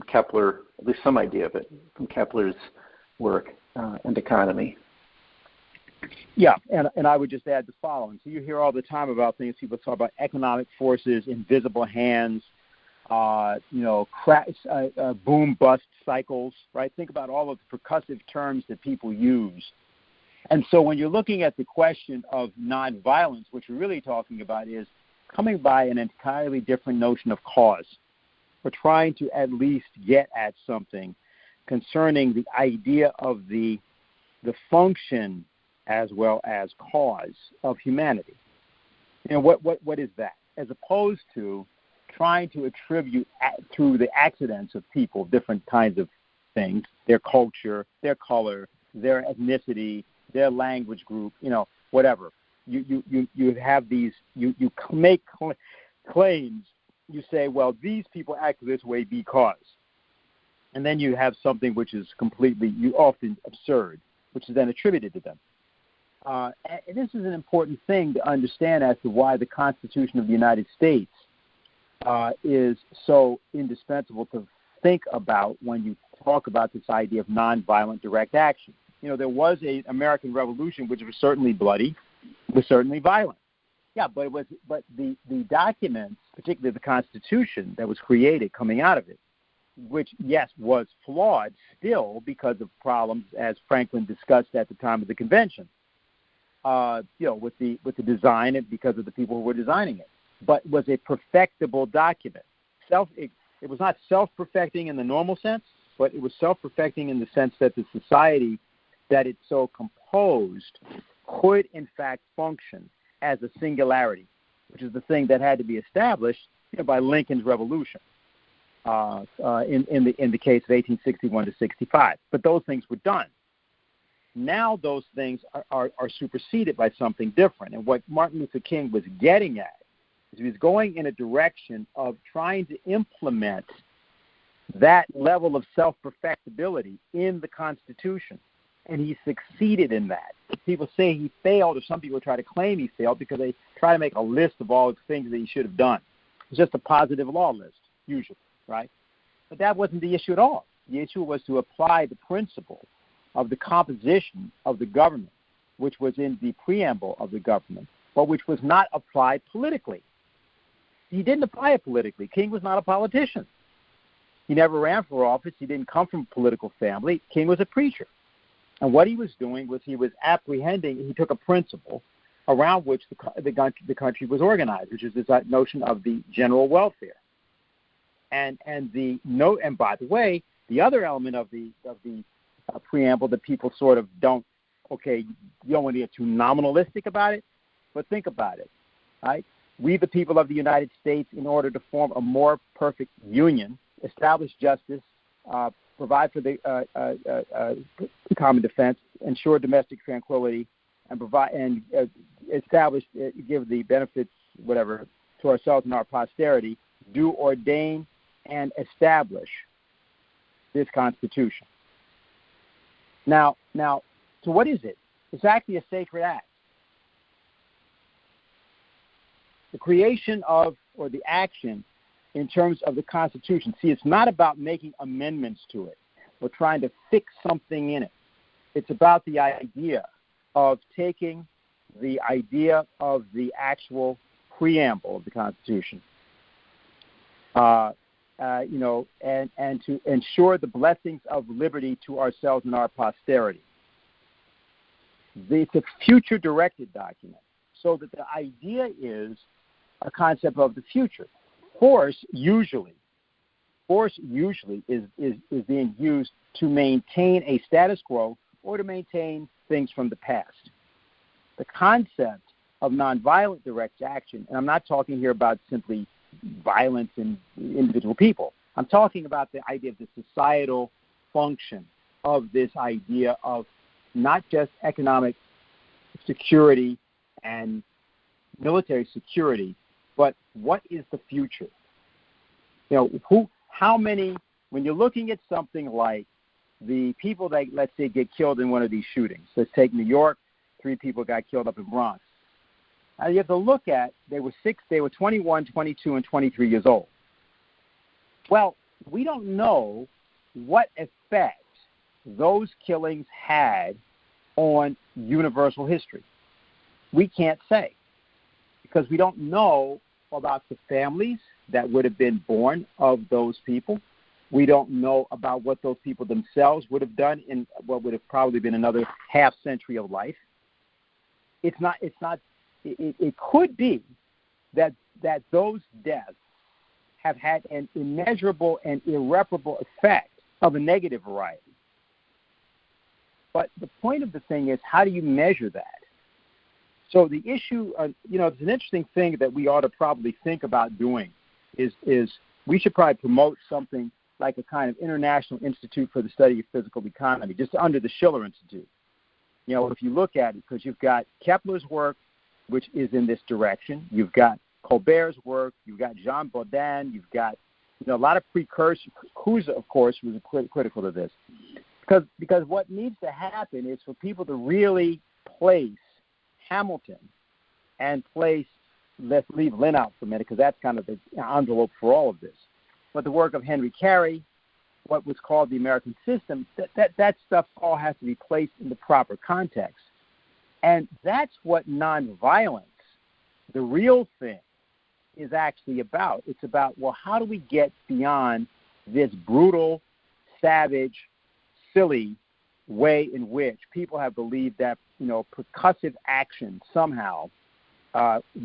Kepler, at least some idea of it, from Kepler's work and economy. Yeah, and I would just add the following. So you hear all the time about things, people talk about economic forces, invisible hands, boom-bust cycles, right? Think about all of the percussive terms that people use. And so when you're looking at the question of nonviolence, what you're really talking about is coming by an entirely different notion of cause. We're trying to at least get at something concerning the idea of the function as well as cause of humanity. You know, what is that? As opposed to trying to attribute through the accidents of people different kinds of things, their culture, their color, their ethnicity, their language group, you know, whatever. You have these, you make claims. You say, well, these people act this way because. And then you have something which is completely, often absurd, which is then attributed to them. And this is an important thing to understand as to why the Constitution of the United States is so indispensable to think about when you talk about this idea of nonviolent direct action. You know, there was an American Revolution which was certainly bloody, was certainly violent. Yeah, but the documents, particularly the Constitution that was created coming out of it, which, yes, was flawed still because of problems, as Franklin discussed at the time of the convention, with the design and because of the people who were designing it, but was a perfectible document. It was not self-perfecting in the normal sense, but it was self-perfecting in the sense that the society that it so composed could, in fact, function as a singularity, which is the thing that had to be established by Lincoln's Revolution in the case of 1861 to 65. But those things were done. Now those things are superseded by something different. And what Martin Luther King was getting at is he was going in a direction of trying to implement that level of self-perfectibility in the Constitution. And he succeeded in that. People say he failed, or some people try to claim he failed because they try to make a list of all the things that he should have done. It's just a positive law list, usually, right? But that wasn't the issue at all. The issue was to apply the principle of the composition of the government, which was in the preamble of the government, but which was not applied politically. He didn't apply it politically. King was not a politician. He never ran for office. He didn't come from a political family. King was a preacher. And what he was doing was he was apprehending, he took a principle around which the country was organized, which is this notion of the general welfare. And by the way, the other element of the preamble that people sort of you don't want to get too nominalistic about it, but think about it, right? We, the people of the United States, in order to form a more perfect union, establish justice, provide for the common defense, ensure domestic tranquility, and establish, give the benefits, whatever, to ourselves and our posterity, do ordain and establish this Constitution. Now, so what is it? It's actually a sacred act. The creation of, or the action in terms of the Constitution. See, it's not about making amendments to it or trying to fix something in it. It's about the idea of taking the idea of the actual preamble of the Constitution, and to ensure the blessings of liberty to ourselves and our posterity. It's a future-directed document, so that the idea is a concept of the future. Force usually is being used to maintain a status quo or to maintain things from the past. The concept of nonviolent direct action, and I'm not talking here about simply violence in individual people. I'm talking about the idea of the societal function of this idea of not just economic security and military security, but what is the future? How many, when you're looking at something like the people that, let's say, get killed in one of these shootings. Let's take New York, 3 people got killed up in Bronx. Now you have to look at, they were 21, 22, and 23 years old. Well, we don't know what effect those killings had on universal history. We can't say, because we don't know about the families that would have been born of those people. We don't know about what those people themselves would have done in what would have probably been another half century of life. It could be that those deaths have had an immeasurable and irreparable effect of a negative variety. But the point of the thing is, how do you measure that? So the issue, it's an interesting thing that we ought to probably think about doing is we should probably promote something like a kind of international institute for the study of physical economy, just under the Schiller Institute. If you look at it, because you've got Kepler's work, which is in this direction, you've got Colbert's work, you've got Jean Baudin, you've got a lot of precursors. Cousin, of course, was critical to this. Because what needs to happen is for people to really place Hamilton and place, let's leave Lynn out for a minute because that's kind of the envelope for all of this. But the work of Henry Carey, what was called the American system, that stuff all has to be placed in the proper context. And that's what nonviolence, the real thing, is actually about. It's about, well, how do we get beyond this brutal, savage, silly way in which people have believed that, percussive actions somehow,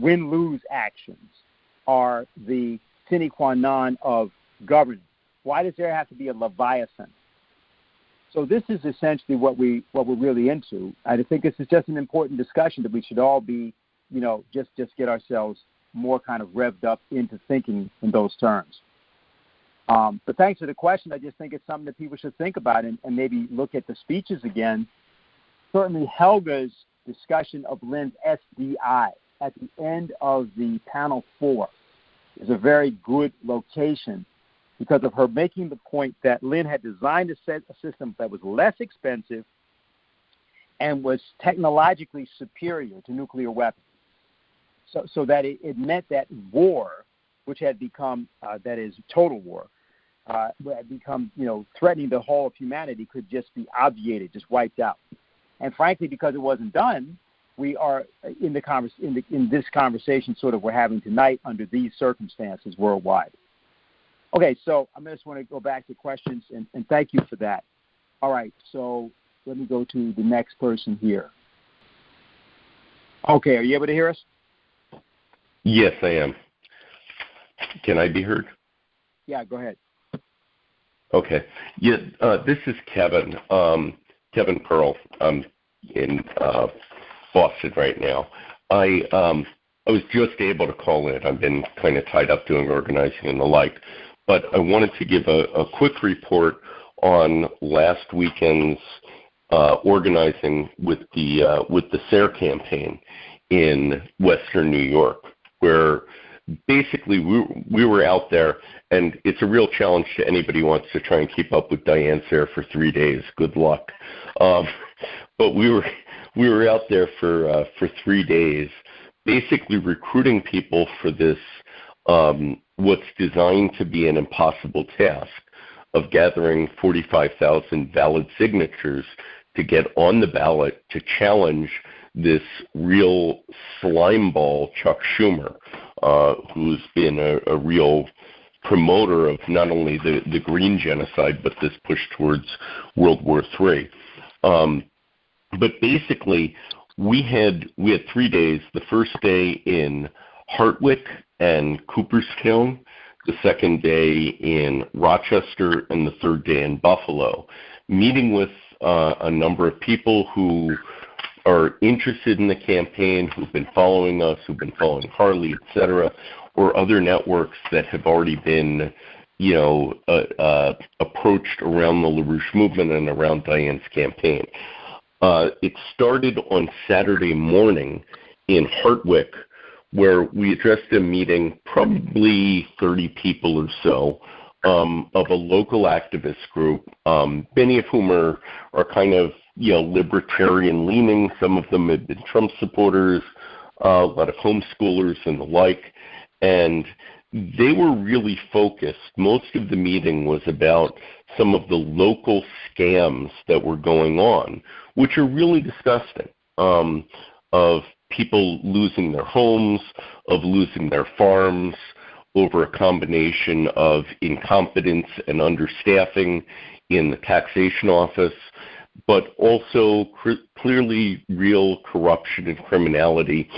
win-lose actions, are the sine qua non of governance. Why does there have to be a Leviathan? So this is essentially what we're really into. I think this is just an important discussion that we should all be, just get ourselves more kind of revved up into thinking in those terms. But thanks for the question. I just think it's something that people should think about and maybe look at the speeches again. Certainly Helga's discussion of Lynn's SDI at the end of the panel 4 is a very good location because of her making the point that Lynn had designed a system that was less expensive and was technologically superior to nuclear weapons. So that it meant that war, which had become, that is total war, had become, threatening the whole of humanity, could just be obviated, just wiped out. And frankly, because it wasn't done, we are in this conversation sort of we're having tonight under these circumstances worldwide. Okay, so I just want to go back to questions, and thank you for that. All right, so let me go to the next person here. Okay, are you able to hear us? Yes, I am. Can I be heard? Yeah, go ahead. Okay. Yeah, this is Kevin. Kevin Pearl. I'm in Boston right now. I was just able to call in. I've been kind of tied up doing organizing and the like, but I wanted to give a quick report on last weekend's organizing with the SARE campaign in Western New York, where basically we were out there, and it's a real challenge to anybody who wants to try and keep up with Diane SARE for 3 days. Good luck. But we were out there for 3 days, basically recruiting people for this what's designed to be an impossible task of gathering 45,000 valid signatures to get on the ballot to challenge this real slimeball, Chuck Schumer, who's been a real promoter of not only the green genocide, but this push towards World War III. But basically, we had 3 days, the first day in Hartwick and Cooperstown, the second day in Rochester, and the third day in Buffalo, meeting with a number of people who are interested in the campaign, who've been following us, who've been following Harley, et cetera, or other networks that have already been, approached around the LaRouche movement and around Diane's campaign. It started on Saturday morning in Hartwick, where we addressed a meeting, probably 30 people or so, of a local activist group, many of whom are kind of, libertarian leaning. Some of them have been Trump supporters, a lot of homeschoolers and the like. And they were really focused. Most of the meeting was about some of the local scams that were going on, which are really disgusting, of people losing their homes, of losing their farms, over a combination of incompetence and understaffing in the taxation office, but also clearly real corruption and criminality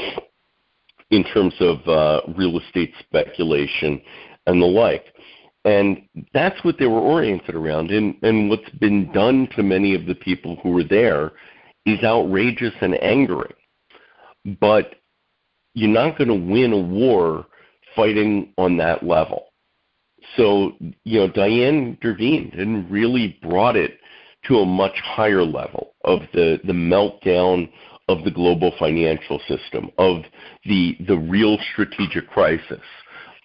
in terms of real estate speculation and the like. And that's what they were oriented around. And what's been done to many of the people who were there is outrageous and angering. But you're not going to win a war fighting on that level. So, Diane intervened and really brought it to a much higher level of the meltdown of the global financial system, of the real strategic crisis,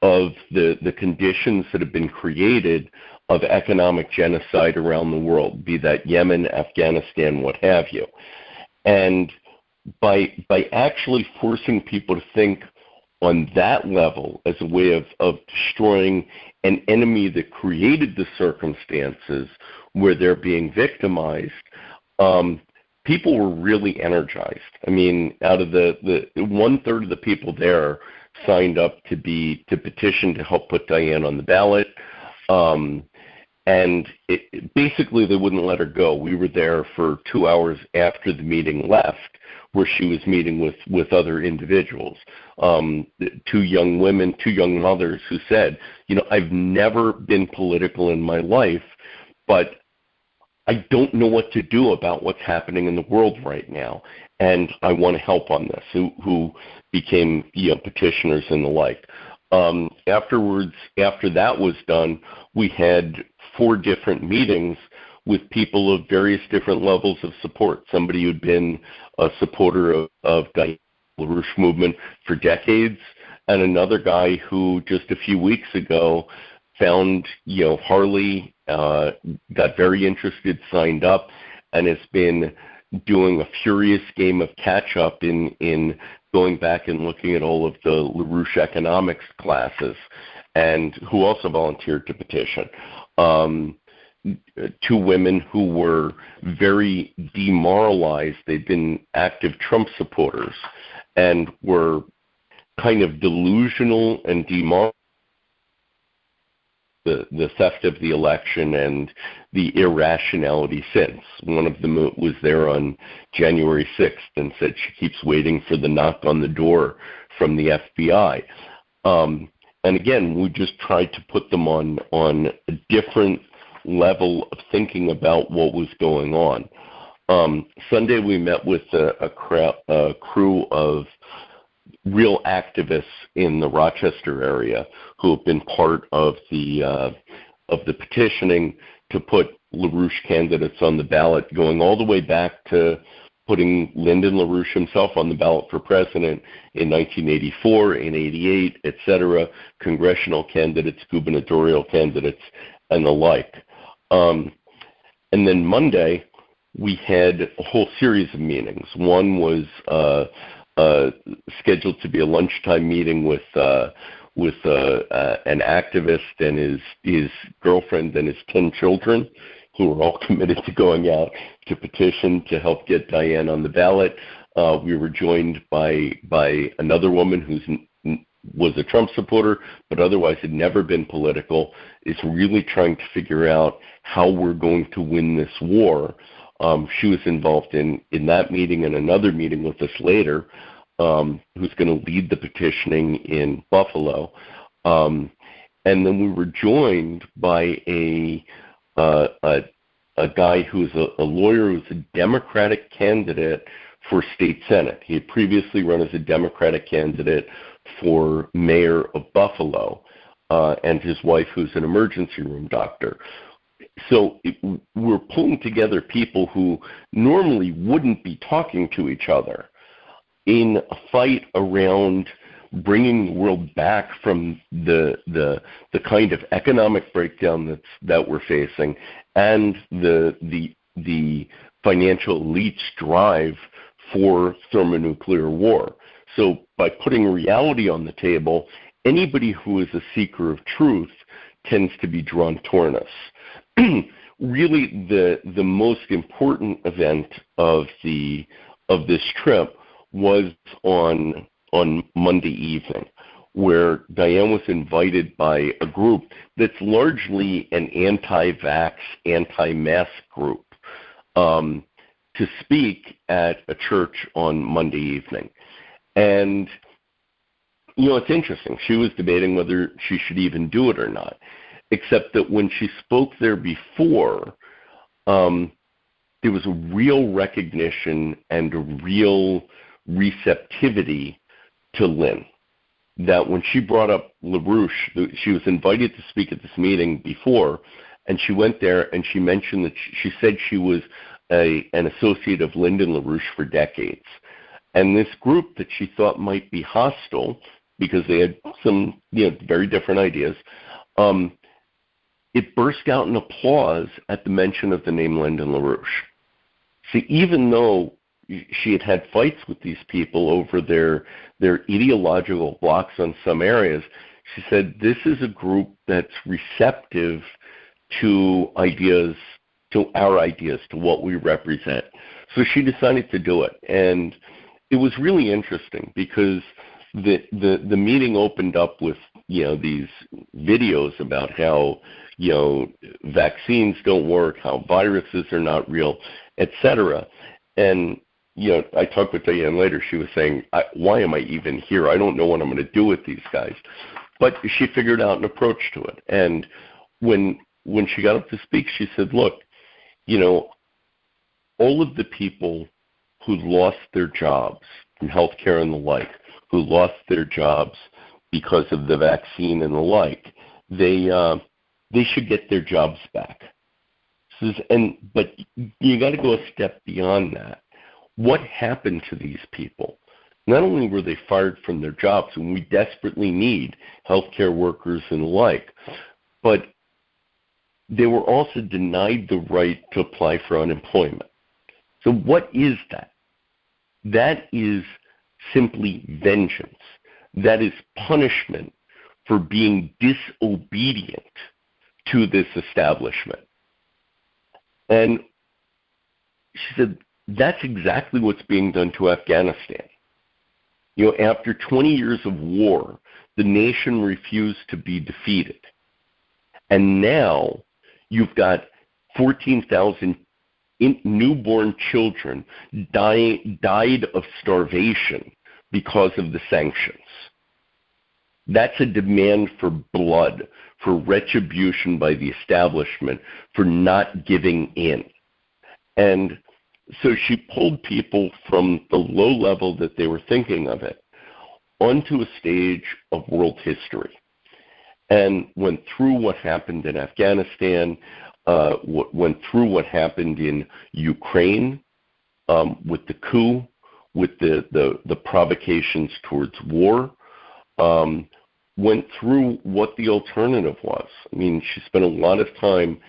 of the conditions that have been created of economic genocide around the world, be that Yemen, Afghanistan, what have you. And by actually forcing people to think on that level as a way of destroying an enemy that created the circumstances where they're being victimized, people were really energized. I mean, out of the 1/3 of the people there signed up to petition to help put Diane on the ballot. And basically they wouldn't let her go. We were there for 2 hours after the meeting left, where she was meeting with other individuals, 2 young women, 2 young mothers who said, I've never been political in my life, but I don't know what to do about what's happening in the world right now, and I want to help on this, who became petitioners and the like. Afterwards, after that was done, we had 4 different meetings with people of various different levels of support. Somebody who'd been a supporter of the LaRouche movement for decades, and another guy who just a few weeks ago found Harley, got very interested, signed up, and has been doing a furious game of catch-up in going back and looking at all of the LaRouche economics classes, and who also volunteered to petition. 2 women who were very demoralized. They'd been active Trump supporters and were kind of delusional and demoralized. The theft of the election and the irrationality since. One of them was there on January 6th and said she keeps waiting for the knock on the door from the FBI. And again, we just tried to put them on a different level of thinking about what was going on. Sunday we met with a crew of real activists in the Rochester area who have been part of the petitioning to put LaRouche candidates on the ballot, going all the way back to putting Lyndon LaRouche himself on the ballot for president in 1984, in 88, etc., congressional candidates, gubernatorial candidates, and the like. And then Monday, we had a whole series of meetings. One was scheduled to be a lunchtime meeting with an activist and his girlfriend and his 10 children, who were all committed to going out to petition to help get Diane on the ballot. We were joined by another woman who was a Trump supporter, but otherwise had never been political, is really trying to figure out how we're going to win this war. She was involved in that meeting and another meeting with us later, who's going to lead the petitioning in Buffalo. And then we were joined by a guy who's a lawyer who's a Democratic candidate for state senate. He had previously run as a Democratic candidate for mayor of Buffalo, and his wife, who's an emergency room doctor. So we're pulling together people who normally wouldn't be talking to each other in a fight around bringing the world back from the kind of economic breakdown that we're facing and the financial elite's drive for thermonuclear war. So by putting reality on the table, anybody who is a seeker of truth tends to be drawn toward us. Really, the most important event of this trip was on Monday evening, where Diane was invited by a group that's largely an anti-vax, anti-mask group to speak at a church on Monday evening. And, it's interesting. She was debating whether she should even do it or not, except that when she spoke there before, there was a real recognition and a real receptivity to Lynn. That when she brought up LaRouche, she was invited to speak at this meeting before, and she went there and she mentioned that she said she was an associate of Lyndon LaRouche for decades. And this group that she thought might be hostile because they had some very different ideas, it burst out in applause at the mention of the name Lyndon LaRouche. See, even though she had had fights with these people over their ideological blocks on some areas, she said this is a group that's receptive to ideas, to our ideas, to what we represent. So she decided to do it. And it was really interesting because the meeting opened up with these videos about how vaccines don't work, how viruses are not real, etc. And I talked with Diane later. She was saying, why am I even here? I don't know what I'm going to do with these guys. But she figured out an approach to it. And when she got up to speak, she said, look, all of the people who lost their jobs in healthcare and the like, who lost their jobs because of the vaccine and the like, they should get their jobs back. But you got to go a step beyond that. What happened to these people? Not only were they fired from their jobs, and we desperately need healthcare workers and the like, but they were also denied the right to apply for unemployment. So what is that? That is simply vengeance. That is punishment for being disobedient to this establishment. And she said, that's exactly what's being done to Afghanistan. After 20 years of war, the nation refused to be defeated. And now you've got 14,000 newborn children died of starvation because of the sanctions. That's a demand for blood, for retribution by the establishment, for not giving in. And so she pulled people from the low level that they were thinking of it onto a stage of world history and went through what happened in Afghanistan, went through what happened in Ukraine with the coup, with the provocations towards war, went through what the alternative was. I mean, she spent a lot of time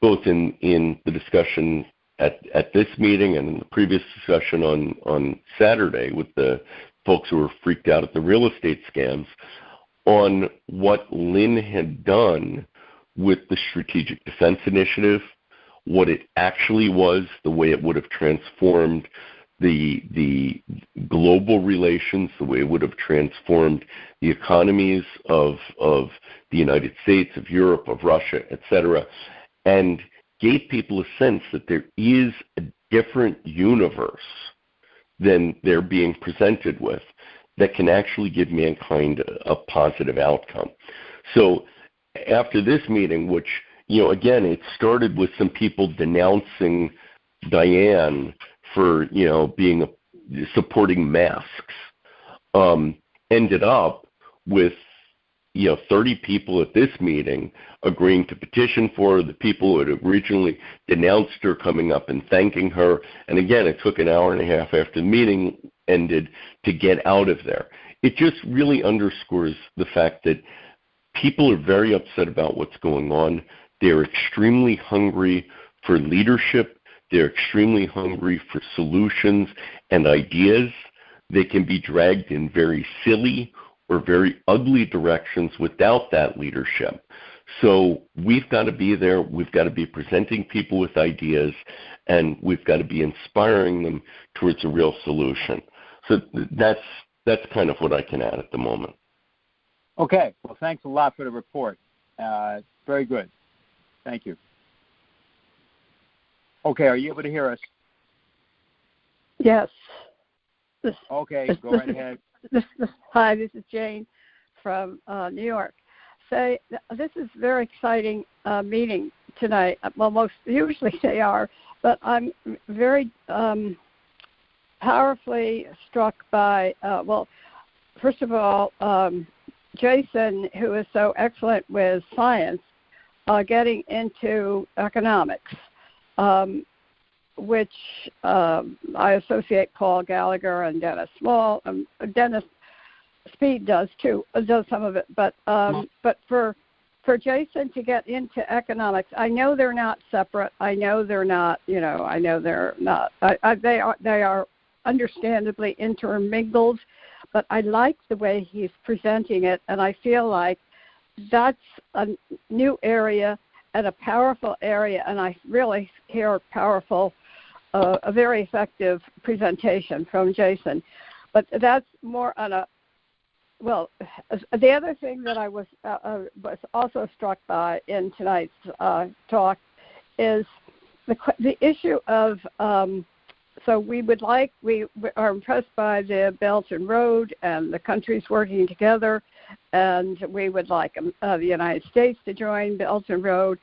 both in the discussion at this meeting and in the previous discussion on Saturday with the folks who were freaked out at the real estate scams on what Lynn had done with the Strategic Defense Initiative, what it actually was, the way it would have transformed the global relations, the way it would have transformed the economies of the United States, of Europe, of Russia, etc., and gave people a sense that there is a different universe than they're being presented with that can actually give mankind a positive outcome. So after this meeting, which, again, it started with some people denouncing Diane for, supporting masks, ended up with 30 people at this meeting agreeing to petition for her, the people who had originally denounced her coming up and thanking her. And again, it took an hour and a half after the meeting ended to get out of there. It just really underscores the fact that people are very upset about what's going on. They're extremely hungry for leadership. They're extremely hungry for solutions and ideas. They can be dragged in very silly or very ugly directions without that leadership. So we've got to be there. We've got to be presenting people with ideas, and we've got to be inspiring them towards a real solution. So that's kind of what I can add at the moment. Okay. Well, thanks a lot for the report. Very good. Thank you. Okay. Are you able to hear us? Yes. Okay. Go right ahead. Hi, this is Jane from New York. So this is a very exciting meeting tonight. Well, most usually they are, but I'm very powerfully struck by, first of all, Jason, who is so excellent with science, getting into economics, which I associate Paul Gallagher and Dennis Small. Dennis Speed does too, does some of it, but for Jason to get into economics, I know they're not separate. I know they're not. I know they're not. They are understandably intermingled, but I like the way he's presenting it, and I feel like that's a new area and a powerful area, and I really hear a very effective presentation from Jason. But that's more on a the other thing that I was also struck by in tonight's talk is the issue of so we are impressed by the Belt and Road and the countries working together, and we would like the United States to join Belt and Road.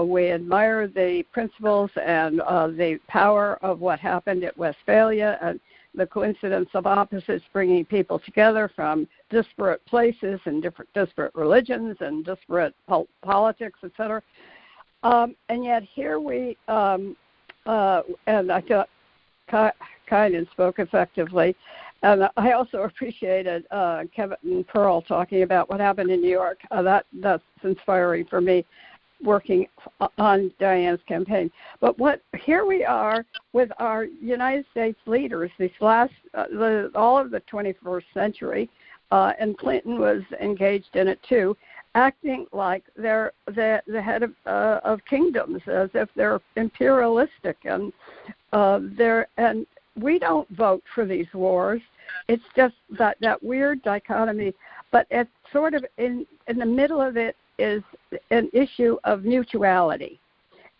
We admire the principles and the power of what happened at Westphalia and the coincidence of opposites bringing people together from disparate places and disparate religions and disparate politics, etc. And yet here we, and I thought Kynan spoke effectively. And I also appreciated Kevin Pearl talking about what happened in New York. That's inspiring for me, working on Diane's campaign. But here we are with our United States leaders, these all of the 21st century, and Clinton was engaged in it too, acting like they're the head of kingdoms, as if they're imperialistic, and we don't vote for these wars. It's just that weird dichotomy. But it's sort of in the middle of it is an issue of mutuality.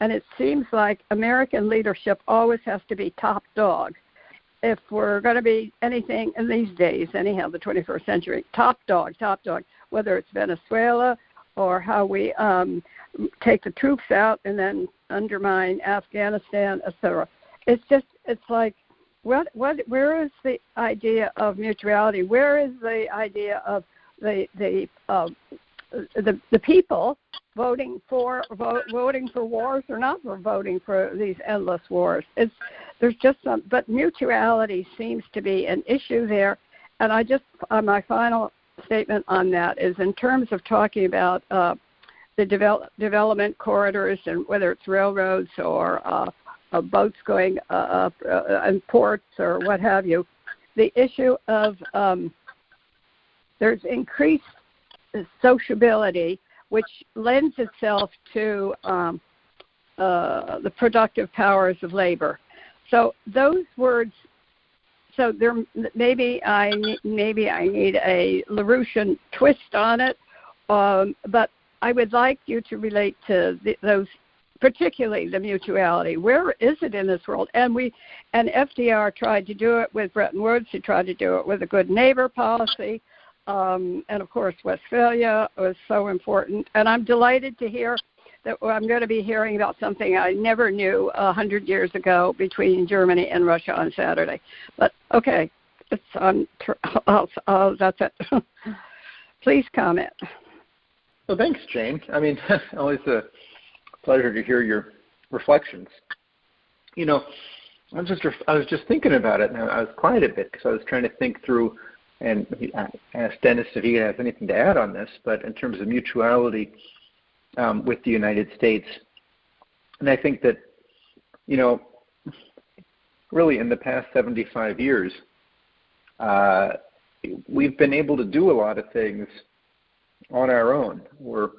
And it seems like American leadership always has to be top dog. If we're going to be anything in these days, anyhow, the 21st century, top dog, whether it's Venezuela or how we take the troops out and then undermine Afghanistan, etc. It's like, where is the idea of mutuality? Where is the idea of the people voting for wars or not for voting for these endless wars? There's just but mutuality seems to be an issue there. And my final statement on that is in terms of talking about the development corridors and whether it's railroads or boats going and ports or what have you, the issue of there's increased sociability, which lends itself to the productive powers of labor. So those words. So there, maybe I need a LaRouchean twist on it, but I would like you to relate to those, particularly the mutuality. Where is it in this world? And FDR tried to do it with Bretton Woods. He tried to do it with a good neighbor policy. And, of course, Westphalia was so important. And I'm delighted to hear that I'm going to be hearing about something I never knew 100 years ago between Germany and Russia on Saturday. But, okay, that's it. Please comment. Well, thanks, Jane. I mean, always a pleasure to hear your reflections. You know, I was just thinking about it, and I was quiet a bit because I was trying to think through, and I asked Dennis if he has anything to add on this, but in terms of mutuality with the United States, and I think that, you know, really in the past 75 years, we've been able to do a lot of things on our own. We're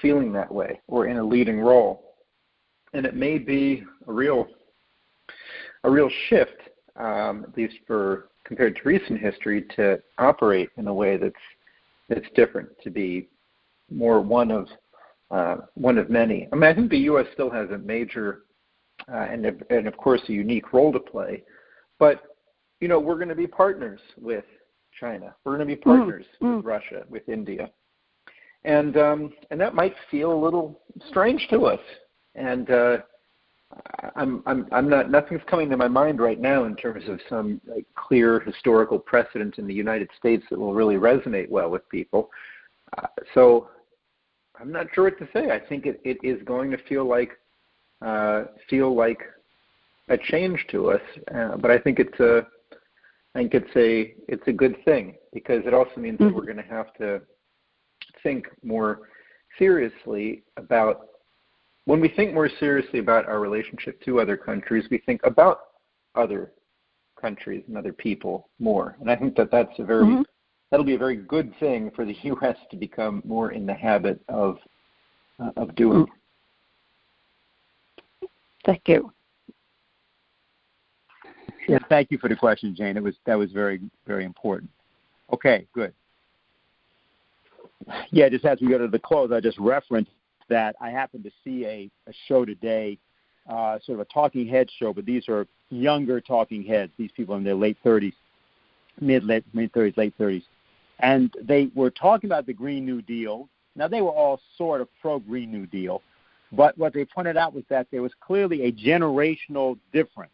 feeling that way. We're in a leading role, and it may be a real shift, at least for compared to recent history, to operate in a way that's that's different, to be more one of many. I mean, I think the U.S. still has a major and of course a unique role to play, but we're going to be partners with China. We're going to be partners with Russia, with India, and that might feel a little strange to us. And nothing's coming to my mind right now in terms of some clear historical precedent in the United States that will really resonate well with people. So I'm not sure what to say. I think it is going to feel like a change to us, but I think it's a good thing, because it also means that we're going to have to think more seriously about. When we think more seriously about our relationship to other countries, we think about other countries and other people more. And I think that'll be a very good thing for the U.S. to become more in the habit of doing. Thank you. Yeah, thank you for the question, Jane. That was very, very important. Okay, good. Yeah, just as we go to the close, I just referenced that I happened to see a show today, sort of a talking head show, but these are younger talking heads, these people in their late 30s, mid-30s, late 30s. And they were talking about the Green New Deal. Now, they were all sort of pro-Green New Deal, but what they pointed out was that there was clearly a generational difference.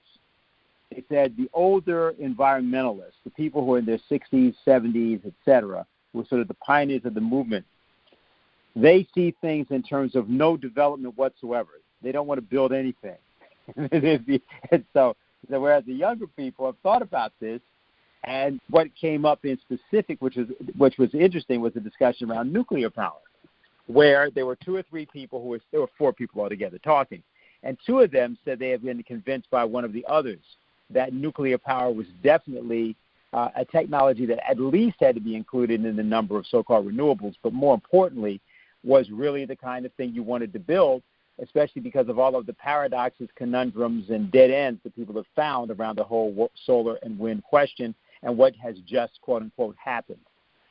They said the older environmentalists, the people who are in their 60s, 70s, et cetera, were sort of the pioneers of the movement. They see things in terms of no development whatsoever. They don't want to build anything. And so whereas the younger people have thought about this, and what came up in specific, which was interesting, was a discussion around nuclear power, where there were two or three people there were four people altogether talking, and two of them said they had been convinced by one of the others that nuclear power was definitely a technology that at least had to be included in the number of so-called renewables, but more importantly, was really the kind of thing you wanted to build, especially because of all of the paradoxes, conundrums, and dead ends that people have found around the whole solar and wind question and what has just, quote-unquote, happened.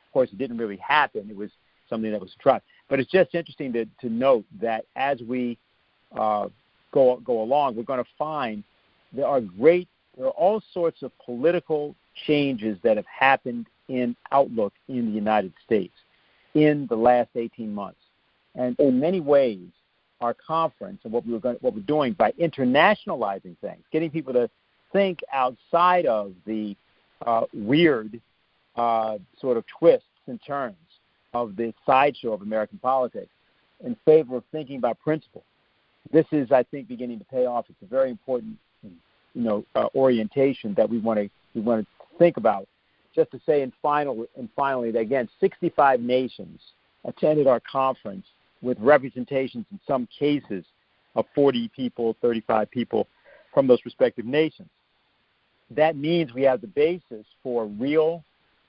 Of course, it didn't really happen. It was something that was tried. But it's just interesting to note that as we go along, we're going to find there are all sorts of political changes that have happened in outlook in the United States in the last 18 months. And in many ways, our conference and what we're doing by internationalizing things, getting people to think outside of the weird sort of twists and turns of the sideshow of American politics in favor of thinking about principle. This is, I think, beginning to pay off. It's a very important, orientation that we want to think about. Just to say, and finally, that again, 65 nations attended our conference with representations in some cases of 40 people, 35 people from those respective nations. That means we have the basis for real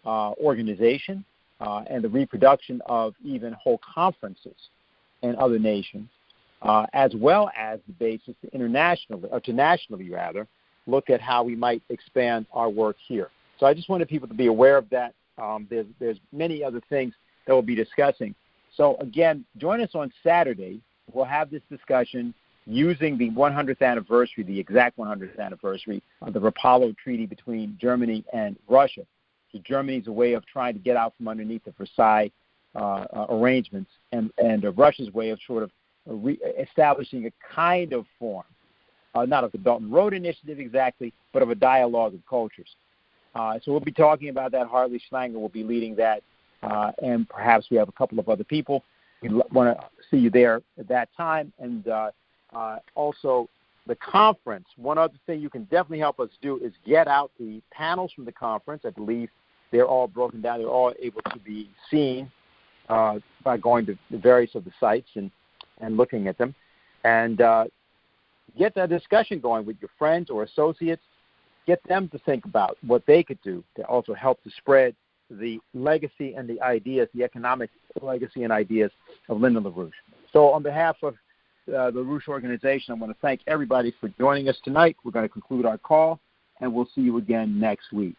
organization and the reproduction of even whole conferences in other nations, as well as the basis to nationally look at how we might expand our work here. So I just wanted people to be aware of that. There's many other things that we'll be discussing. So again, join us on Saturday. We'll have this discussion using the 100th anniversary, the exact 100th anniversary of the Rapallo Treaty between Germany and Russia. So Germany's a way of trying to get out from underneath the Versailles arrangements, and Russia's way of sort of establishing a kind of form, not of the Belt and Road Initiative exactly, but of a dialogue of cultures. So we'll be talking about that. Harley Schlanger will be leading that, and perhaps we have a couple of other people. We want to see you there at that time. And also the conference, one other thing you can definitely help us do is get out the panels from the conference. I believe they're all broken down. They're all able to be seen by going to the various of the sites and looking at them. And get that discussion going with your friends or associates. Get them to think about what they could do to also help to spread the legacy and the ideas, the economic legacy and ideas of Lyndon LaRouche. So on behalf of the LaRouche organization, I want to thank everybody for joining us tonight. We're going to conclude our call, and we'll see you again next week.